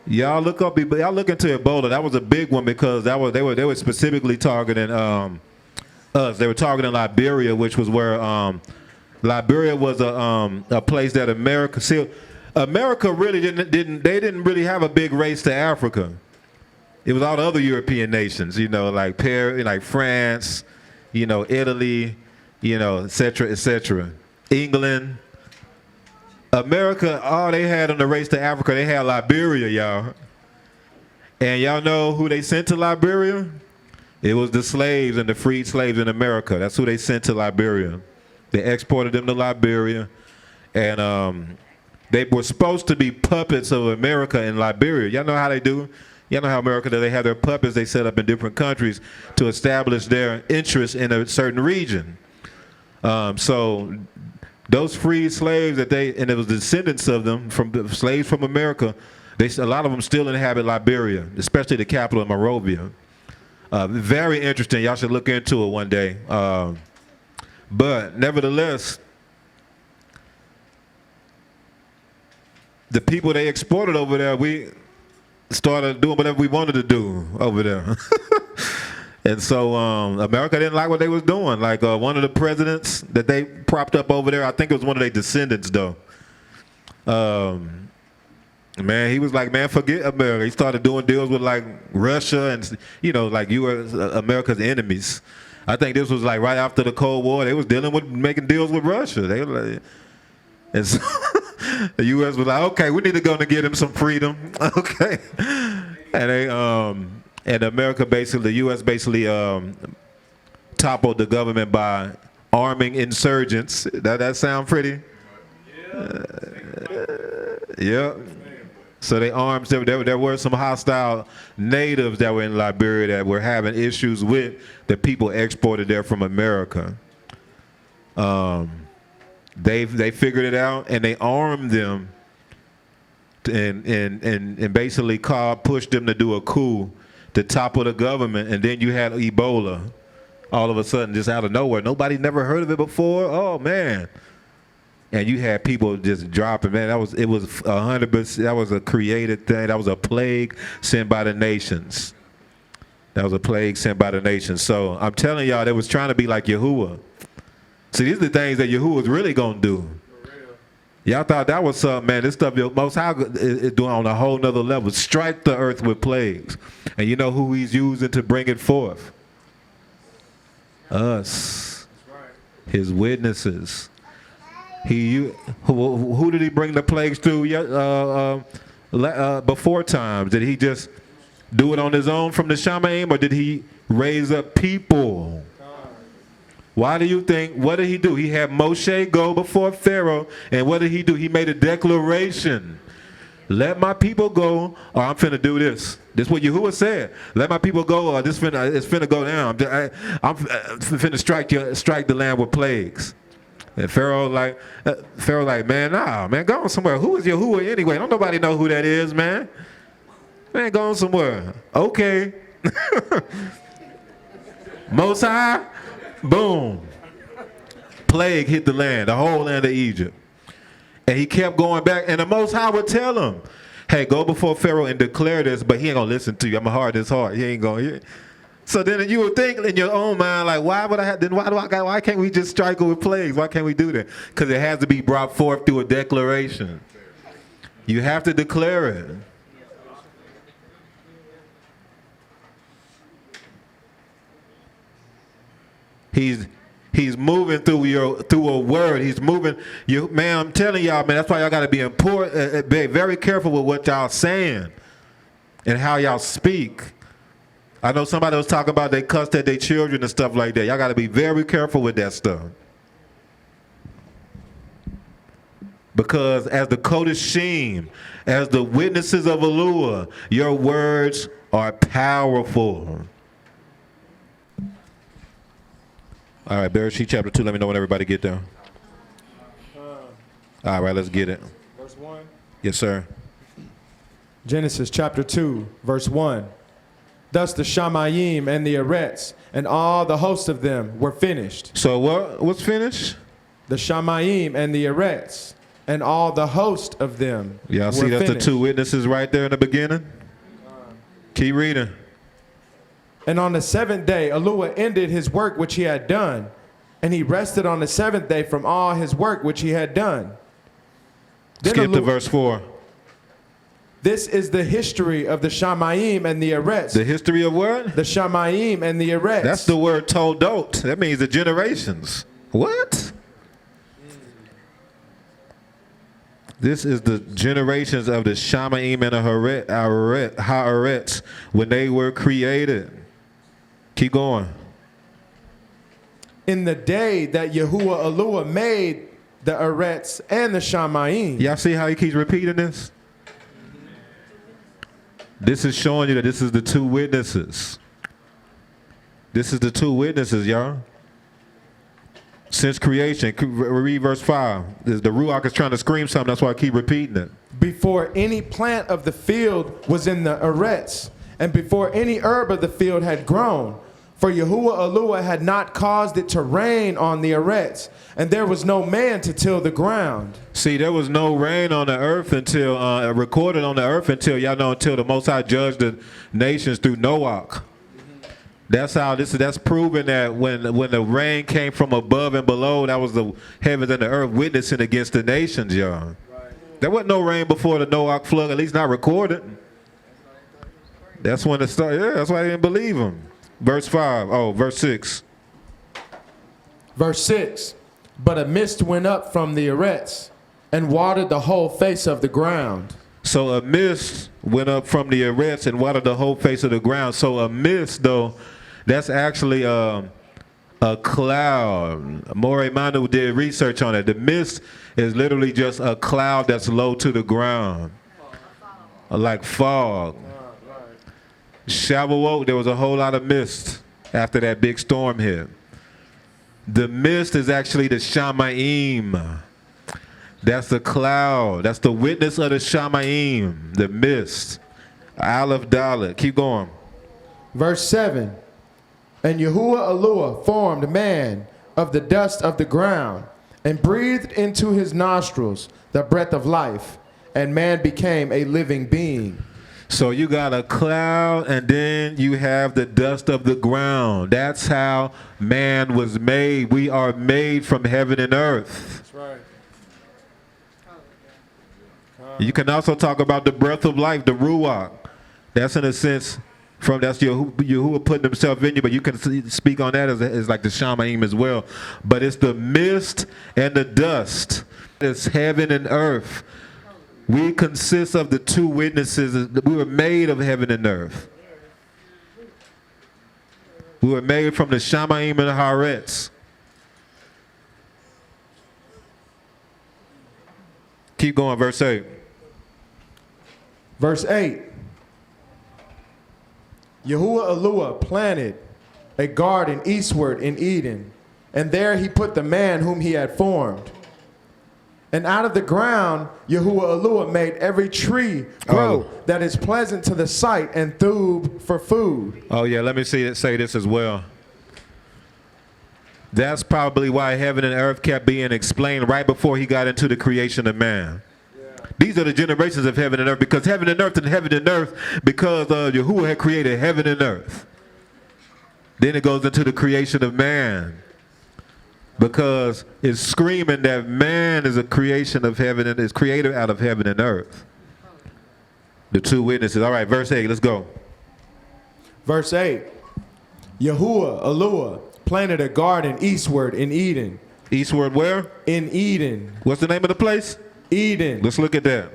Y'all look into Ebola. That was a big one because they were specifically targeting us. They were targeting Liberia, which was where Liberia was a place that America really didn't really have a big race to Africa. It was all the other European nations, like like France, Italy, et cetera, England. America, all they had on the race to Africa, they had Liberia, y'all. And y'all know who they sent to Liberia? It was the slaves and the freed slaves in America. That's who they sent to Liberia. They exported them to Liberia. And they were supposed to be puppets of America in Liberia. Y'all know how they do? Y'all know how America, they have their puppets they set up in different countries to establish their interest in a certain region. So those freed slaves and it was descendants of them, from the slaves from America, a lot of them still inhabit Liberia, especially the capital of Monrovia. Very interesting. Y'all should look into it one day. But nevertheless, the people they exported over there, we started doing whatever we wanted to do over there. And so America didn't like what they was doing. Like one of the presidents that they propped up over there, I think it was one of their descendants though. Man, he was like, man, forget America. He started doing deals with like Russia and, like U.S. America's enemies. I think this was like right after the Cold War. They was dealing with making deals with Russia. They were like, and so the U.S. was like, okay, we need to go and get him some freedom. Okay. And they, and America basically, the U.S. basically toppled the government by arming insurgents. That sound pretty? Yeah. So they armed, there were some hostile natives that were in Liberia that were having issues with the people exported there from America. They figured it out and they armed them and basically pushed them to do a coup to topple the government. And then you had Ebola all of a sudden just out of nowhere. Nobody never heard of it before. Oh man. And you had people just dropping, man. It was 100%. That was a created thing. That was a plague sent by the nations. That was a plague sent by the nations. So I'm telling y'all, they was trying to be like Yahuwah. See, these are the things that Yahuwah was really gonna do. Y'all thought that was something, man. This stuff Most High is doing on a whole nother level. Strike the earth with plagues, and you know who He's using to bring it forth? Us, His witnesses. Who did He bring the plagues through before times? Did He just do it on His own from the Shamaim, or did He raise up people? Why do you think, what did He do? He had Moshe go before Pharaoh, and what did He do? He made a declaration. Let my people go, or I'm finna do this. This is what Yahuwah said. Let my people go, or it's finna go down. I'm finna strike the land with plagues. And Pharaoh like, man, nah, man, go on somewhere. Who is Yahuwah anyway? Don't nobody know who that is, man. Man, go on somewhere. Okay. Most High, boom. Plague hit the land, the whole land of Egypt. And he kept going back, and the Most High would tell him, hey, go before Pharaoh and declare this, but he ain't gonna listen to you. I'm a hard as heart. He ain't gonna hear. So then you would think in your own mind, like, why can't we just strike it with plagues? Why can't we do that? Because it has to be brought forth through a declaration. You have to declare it. He's moving through a word. He's moving. Man, I'm telling y'all, man, that's why y'all got to be very careful with what y'all saying and how y'all speak. I know somebody was talking about they cussed at their children and stuff like that. Y'all got to be very careful with that stuff. Because as the Kodeshim, as the witnesses of Alua, your words are powerful. All right, Bereshit chapter 2. Let me know when everybody get there. All right, let's get it. Verse 1. Yes, sir. Genesis chapter 2, verse 1. Thus the Shamayim and the Eretz and all the host of them were finished. So what's finished? The Shamayim and the Eretz and all the host of them Y'all were see that's finished. the two witnesses right there in the beginning? Keep reading. And on the seventh day, Alua ended his work which he had done, and he rested on the seventh day from all his work which he had done. Then Skip to verse 4. This is the history of the Shamayim and the Eretz. The history of what? The Shamayim and the Eretz. That's the word toldot. That means the generations. What? This is the generations of the Shamaim and the Haaretz when they were created. Keep going. In the day that Yahuwah Eluah made the Eretz and the Shamayim. Y'all see how he keeps repeating this? This is showing you that this is the two witnesses. This is the two witnesses, y'all. Since creation, read verse 5. The Ruach is trying to scream something, that's why I keep repeating it. Before any plant of the field was in the Eretz, and before any herb of the field had grown, for Yahuwah Eluah had not caused it to rain on the Eretz, and there was no man to till the ground. See, there was no rain on the earth until, recorded on the earth until, y'all know, until the Most High judged the nations through Noach. That's how that's proven that when the rain came from above and below, that was the heavens and the earth witnessing against the nations, y'all. There wasn't no rain before the Noach flood, at least not recorded. That's when it started. Yeah, that's why they didn't believe him. Verse 5. Oh, verse 6. Verse 6. But a mist went up from the Eretz and watered the whole face of the ground. So a mist went up from the Eretz and watered the whole face of the ground. So a mist, though, that's actually a cloud. Morey Manu did research on it. The mist is literally just a cloud that's low to the ground, like fog. Shavuot, there was a whole lot of mist after that big storm hit. The mist is actually the Shamayim. That's the cloud. That's the witness of the Shamayim, the mist. Aleph Dalet. Keep going. Verse 7. And Yahuwah Eluah formed man of the dust of the ground and breathed into his nostrils the breath of life, and man became a living being. So you got a cloud, and then you have the dust of the ground. That's how man was made. We are made from heaven and earth. That's right. You can also talk about the breath of life, the Ruach. That's in a sense, that's Yahuwah putting himself in you, but you can speak on that as like the Shamayim as well. But it's the mist and the dust. It's heaven and earth. We consist of the two witnesses. We were made of heaven and earth. We were made from the Shamayim and the Haaretz. Keep going, verse 8. Verse 8. Yahuwah Eluah planted a garden eastward in Eden, and there he put the man whom he had formed. And out of the ground, Yahuwah Eluah made every tree grow that is pleasant to the sight and thub for food. Oh yeah, let me say this as well. That's probably why heaven and earth kept being explained right before he got into the creation of man. These are the generations of heaven and earth, because heaven and earth, because Yahuwah had created heaven and earth. Then it goes into the creation of man, because it's screaming that man is a creation of heaven and is created out of heaven and earth. The two witnesses. All right, verse 8, let's go. Verse 8. Yahuwah Eluah planted a garden eastward in Eden. Eastward where? In Eden. What's the name of the place? Eden. Let's look at that.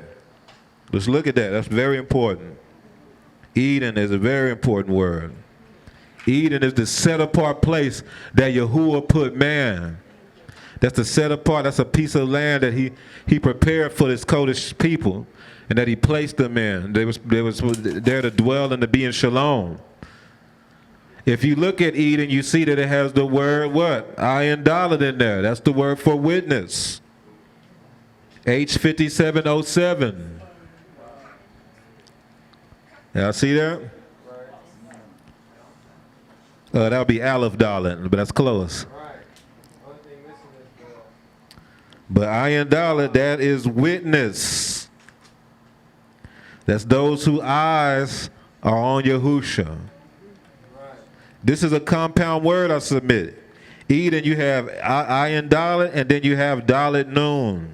Let's look at that. That's very important. Eden is a very important word. Eden is the set apart place that Yahuwah put man. That's the set apart. That's a piece of land that he prepared for this Kodesh people, and that he placed them in. They was there to dwell and to be in shalom. If you look at Eden, you see that it has the word what? Ayin Dalet in there. That's the word for witness. H5707. Y'all see that? That would be Aleph Dalet, but that's close. But Ayin Dalet, that is witness. That's those whose eyes are on Yahusha. This is a compound word I submit. Eden, you have Ayin Dalet, and then you have Dalet Nun,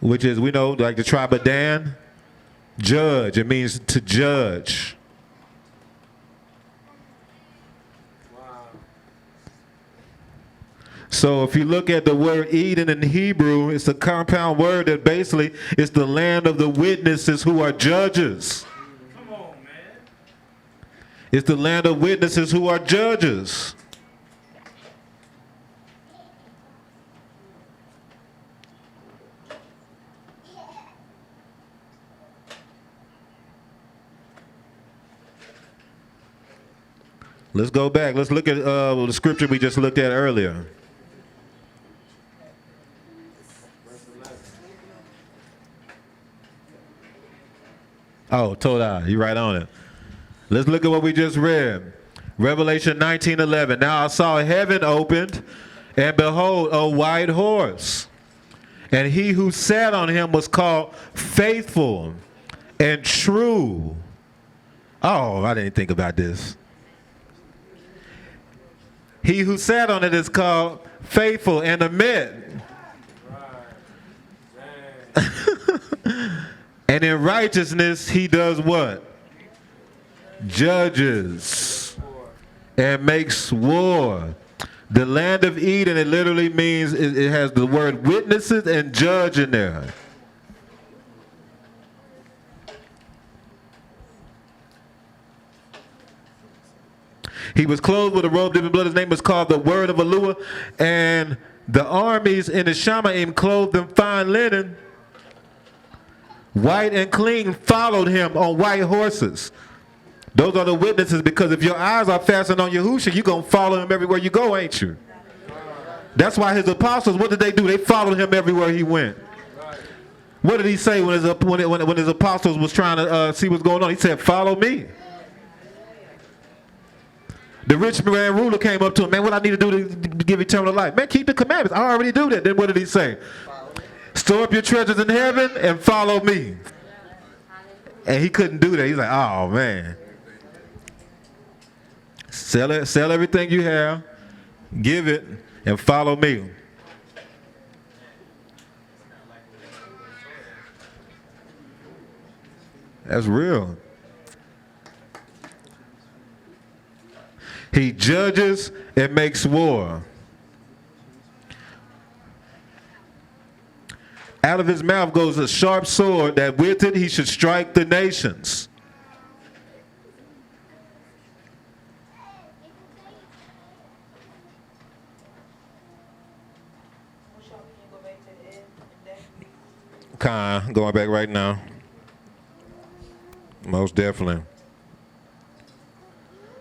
which is, we know, like the tribe of Dan, judge. It means to judge. So if you look at the word Eden in Hebrew, it's a compound word that basically is the land of the witnesses who are judges. Come on, man. It's the land of witnesses who are judges. Let's go back. Let's look at the scripture we just looked at earlier. Oh, Todah, you right on it. Let's look at what we just read. Revelation 19:11. Now I saw heaven opened, and behold, a white horse. And he who sat on him was called Faithful and True. Oh, I didn't think about this. He who sat on it is called Faithful and Amit. And in righteousness he does what? Judges and makes war. The land of Eden, it literally means, it has the word witnesses and judge in there. He was clothed with a robe dipped in blood. His name was called the Word of Eluah. And the armies in the Shamaim clothed in fine linen, white and clean, followed him on white horses. Those are the witnesses, because if your eyes are fastened on Yahushua, you're going to follow him everywhere you go, ain't you? That's why his apostles, what did they do? They followed him everywhere he went. What did he say when his apostles was trying to see what's going on? He said, follow me. The rich man ruler came up to him, man, what I need to do to give eternal life? Man, keep the commandments. I already do that. Then what did he say? Store up your treasures in heaven and follow me. And he couldn't do that. He's like, oh, man. Sell everything you have, give it, and follow me. That's real. He judges and makes war. Out of his mouth goes a sharp sword, that with it he should strike the nations. Going back right now. Most definitely.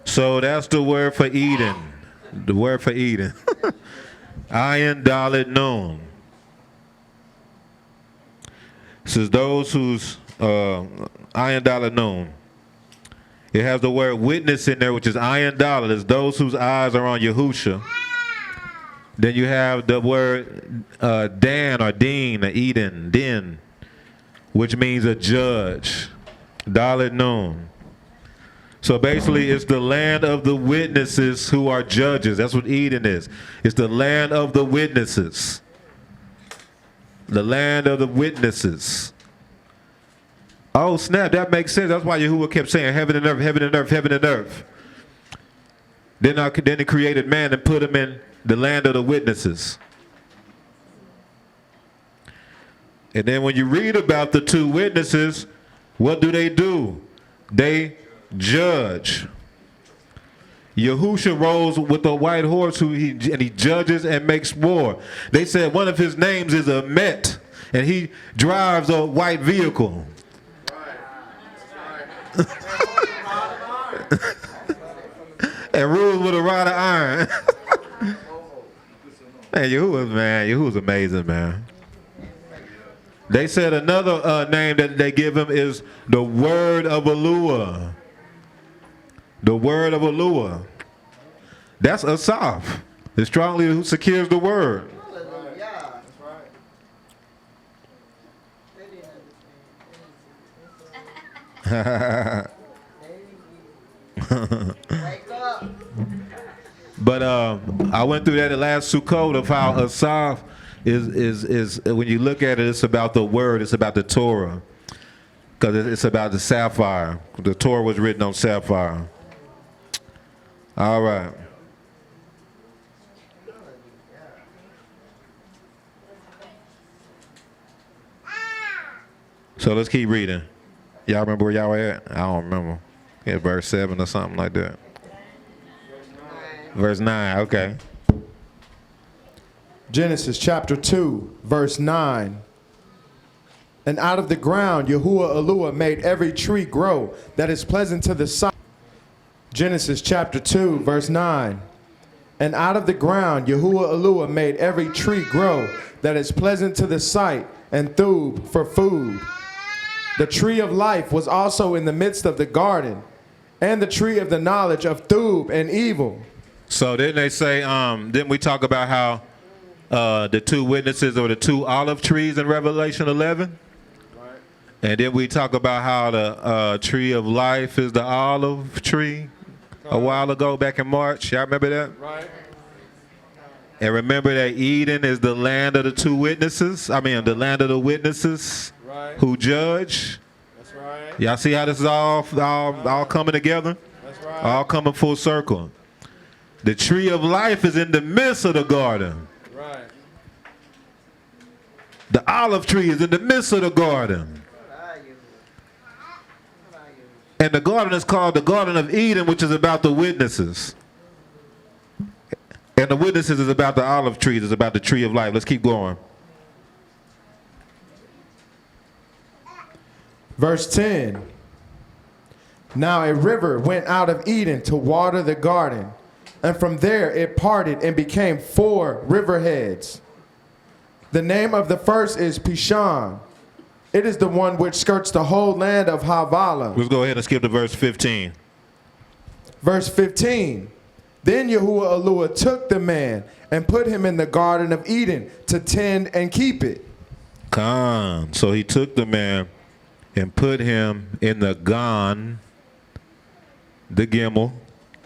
So that's the word for Eden. The word for Eden. Ayin Dalet Nun. This is those whose Ayin Dalet Nun. It has the word witness in there, which is Ayin Dalet. It's those whose eyes are on Yahusha. Then you have the word Dan or Deen, or Eden, Din, which means a judge. Dalet Nun. So basically, it's the land of the witnesses who are judges. That's what Eden is. It's the land of the witnesses. The land of the witnesses. Oh, snap, that makes sense. That's why Yahuwah kept saying heaven and earth, heaven and earth, heaven and earth. Then he created man and put him in the land of the witnesses. And then when you read about the two witnesses, what do? They judge. Yahusha rose with a white horse and he judges and makes war. They said one of his names is Amet, and he drives a white vehicle. And rules with a rod of iron. Man, Yahuwah's amazing, man. They said another name that they give him is the Word of Eluah. The Word of Eluah. That's Asaph. The strong leader who secures the word. But I went through that the last Sukkot of how Asaph is when you look at it, it's about the word, it's about the Torah. Because it's about the sapphire. The Torah was written on sapphire. All right. So let's keep reading. Y'all remember where y'all were at? I don't remember. Yeah, verse 7 or something like that. Verse 9, okay. Genesis chapter 2, verse 9. And out of the ground Yahuwah Eluah made every tree grow that is pleasant to the sight. Genesis chapter 2, verse 9. And out of the ground Yahuwah Eluah made every tree grow that is pleasant to the sight, and thub for food. The tree of life was also in the midst of the garden, and the tree of the knowledge of thub and evil. So didn't they say, didn't we talk about how the two witnesses or the two olive trees in Revelation 11? Right. And then we talk about how the tree of life is the olive tree a while ago back in March. Y'all remember that? Right. And remember that Eden is the land of the two witnesses. I mean, the land of the witnesses who judge. That's right. Y'all see how this is all coming together? That's right. All coming full circle. The tree of life is in the midst of the garden. Right. The olive tree is in the midst of the garden. And the garden is called the Garden of Eden, which is about the witnesses. And the witnesses is about the olive trees, it's about the tree of life. Let's keep going. Verse 10. Now a river went out of Eden to water the garden, and from there it parted and became 4 riverheads. The name of the first is Pishon. It is the one which skirts the whole land of Havilah. Let's go ahead and skip to verse 15. Verse 15. Then Yahuwah Eluah took the man and put him in the Garden of Eden to tend and keep it. Khan. So he took the man and put him in the Gan, the Gimel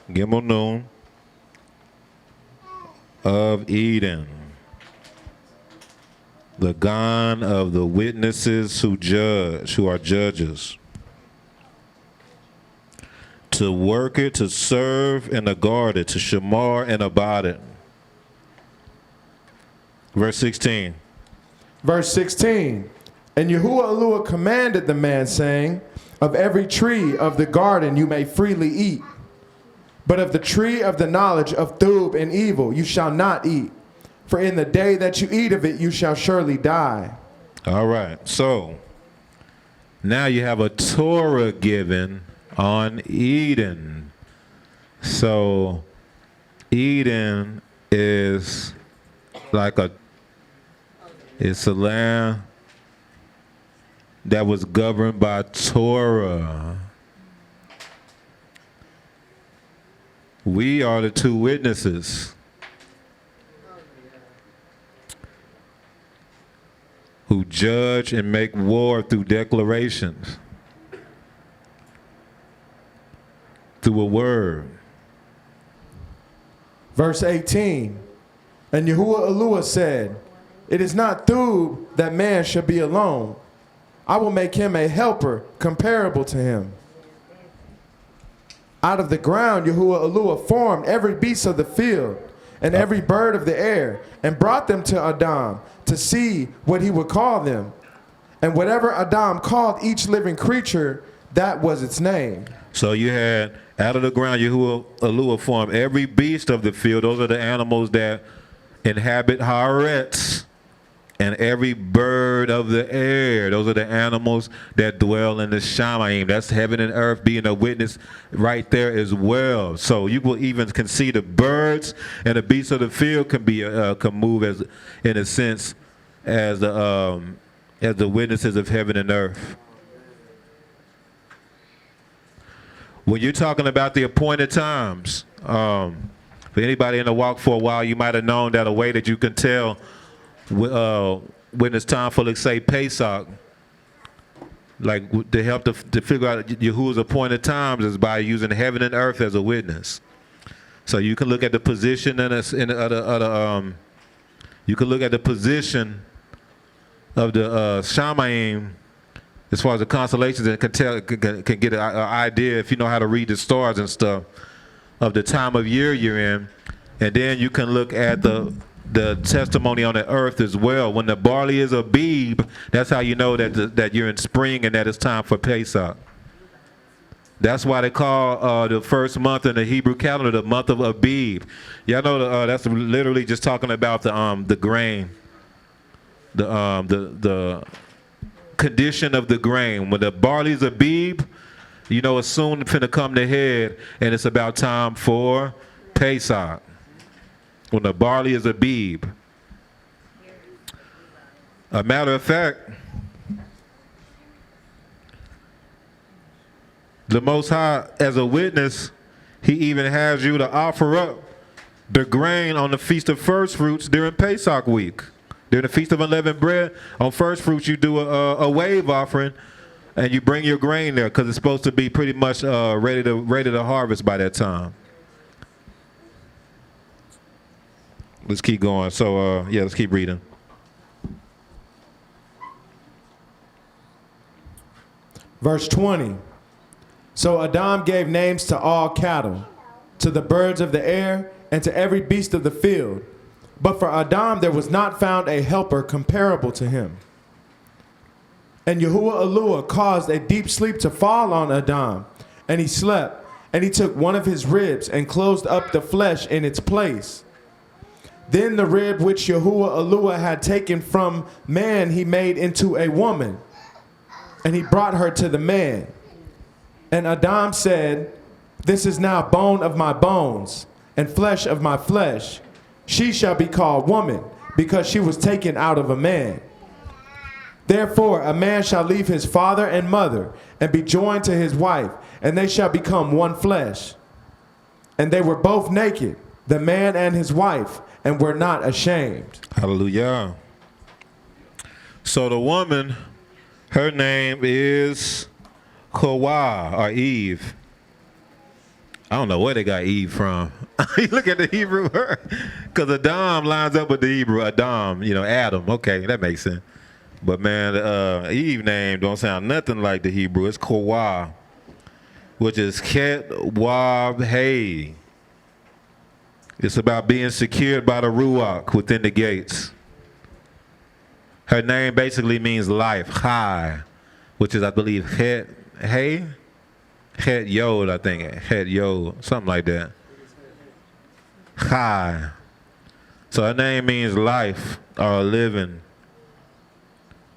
Noon of Eden. The Gan of the witnesses who judge, who are judges. To work it, to serve and to guard it, to shamar and abide it. Verse 16. Verse 16. And Yahuwah Eluah commanded the man, saying, of every tree of the garden you may freely eat, but of the tree of the knowledge of thub and evil you shall not eat. For in the day that you eat of it, you shall surely die. All right. So now you have a Torah given on Eden. So Eden is like it's a land that was governed by Torah. We are the two witnesses who judge and make war through declarations, through a word. Verse 18. And Yahuwah Eluah said, it is not thub that man should be alone. I will make him a helper comparable to him. Out of the ground Yahuwah Eluah formed every beast of the field and every bird of the air, and brought them to Adam to see what he would call them. And whatever Adam called each living creature, that was its name. So you had, out of the ground, Yahuwah Eluah formed every beast of the field. Those are the animals that inhabit Haaretz. And every bird of the air. Those are the animals that dwell in the Shamayim. That's heaven and earth being a witness right there as well. So you will even can see the birds and the beasts of the field can be can move as, in a sense, as the witnesses of heaven and earth. When you're talking about the appointed times, for anybody in the walk for a while, you might have known that a way that you can tell when it's time for, let's say, Pesach, like to help to figure out Yahuwah's appointed times is by using heaven and earth as a witness. So you can look at the position you can look at the position of the Shamayim as far as the constellations, and can get an idea, if you know how to read the stars and stuff, of the time of year you're in. And then you can look at the the testimony on the earth as well. When the barley is Abib, that's how you know that you're in spring and that it's time for Pesach. That's why they call the first month in the Hebrew calendar the month of Abib. Y'all know that's literally just talking about the grain, the condition of the grain. When the barley's Abib, you know it's soon finna come to head, and it's about time for Pesach. When the barley is Abib. A matter of fact, the Most High, as a witness, he even has you to offer up the grain on the Feast of First Fruits during Pesach week. During the Feast of Unleavened Bread, on First Fruits, you do a wave offering, and you bring your grain there because it's supposed to be pretty much ready to harvest by that time. Let's keep going. So, yeah, let's keep reading. Verse 20. So Adam gave names to all cattle, to the birds of the air, and to every beast of the field. But for Adam there was not found a helper comparable to him. And Yahuwah Eluah caused a deep sleep to fall on Adam, and he slept. And he took one of his ribs and closed up the flesh in its place. Then the rib which Yahuwah Eluah had taken from man he made into a woman, and he brought her to the man. And Adam said, this is now bone of my bones and flesh of my flesh. She shall be called woman, because she was taken out of a man. Therefore a man shall leave his father and mother and be joined to his wife, and they shall become one flesh. And they were both naked, the man and his wife, and were not ashamed. Hallelujah. So the woman, her name is Hawa, or Eve. I don't know where they got Eve from. You look at the Hebrew word, because Adam lines up with the Hebrew Adam, Adam. Okay, that makes sense. But man, Eve name don't sound nothing like the Hebrew. It's Hawa, which is Ket Wab Hey. It's about being secured by the Ruach within the gates. Her name basically means life, Chai, which is, I believe, Het Yod, I think. Het Yod, something like that. Chai. So her name means life or living.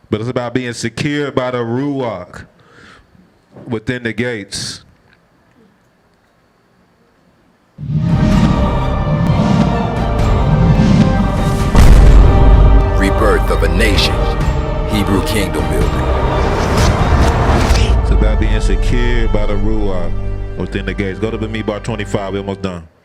But it's about being secured by the Ruach within the gates. Rebirth of a nation. Hebrew kingdom building. It's about being secured by the Ruach within the gates. Go to Bamidbar 25. We're almost done.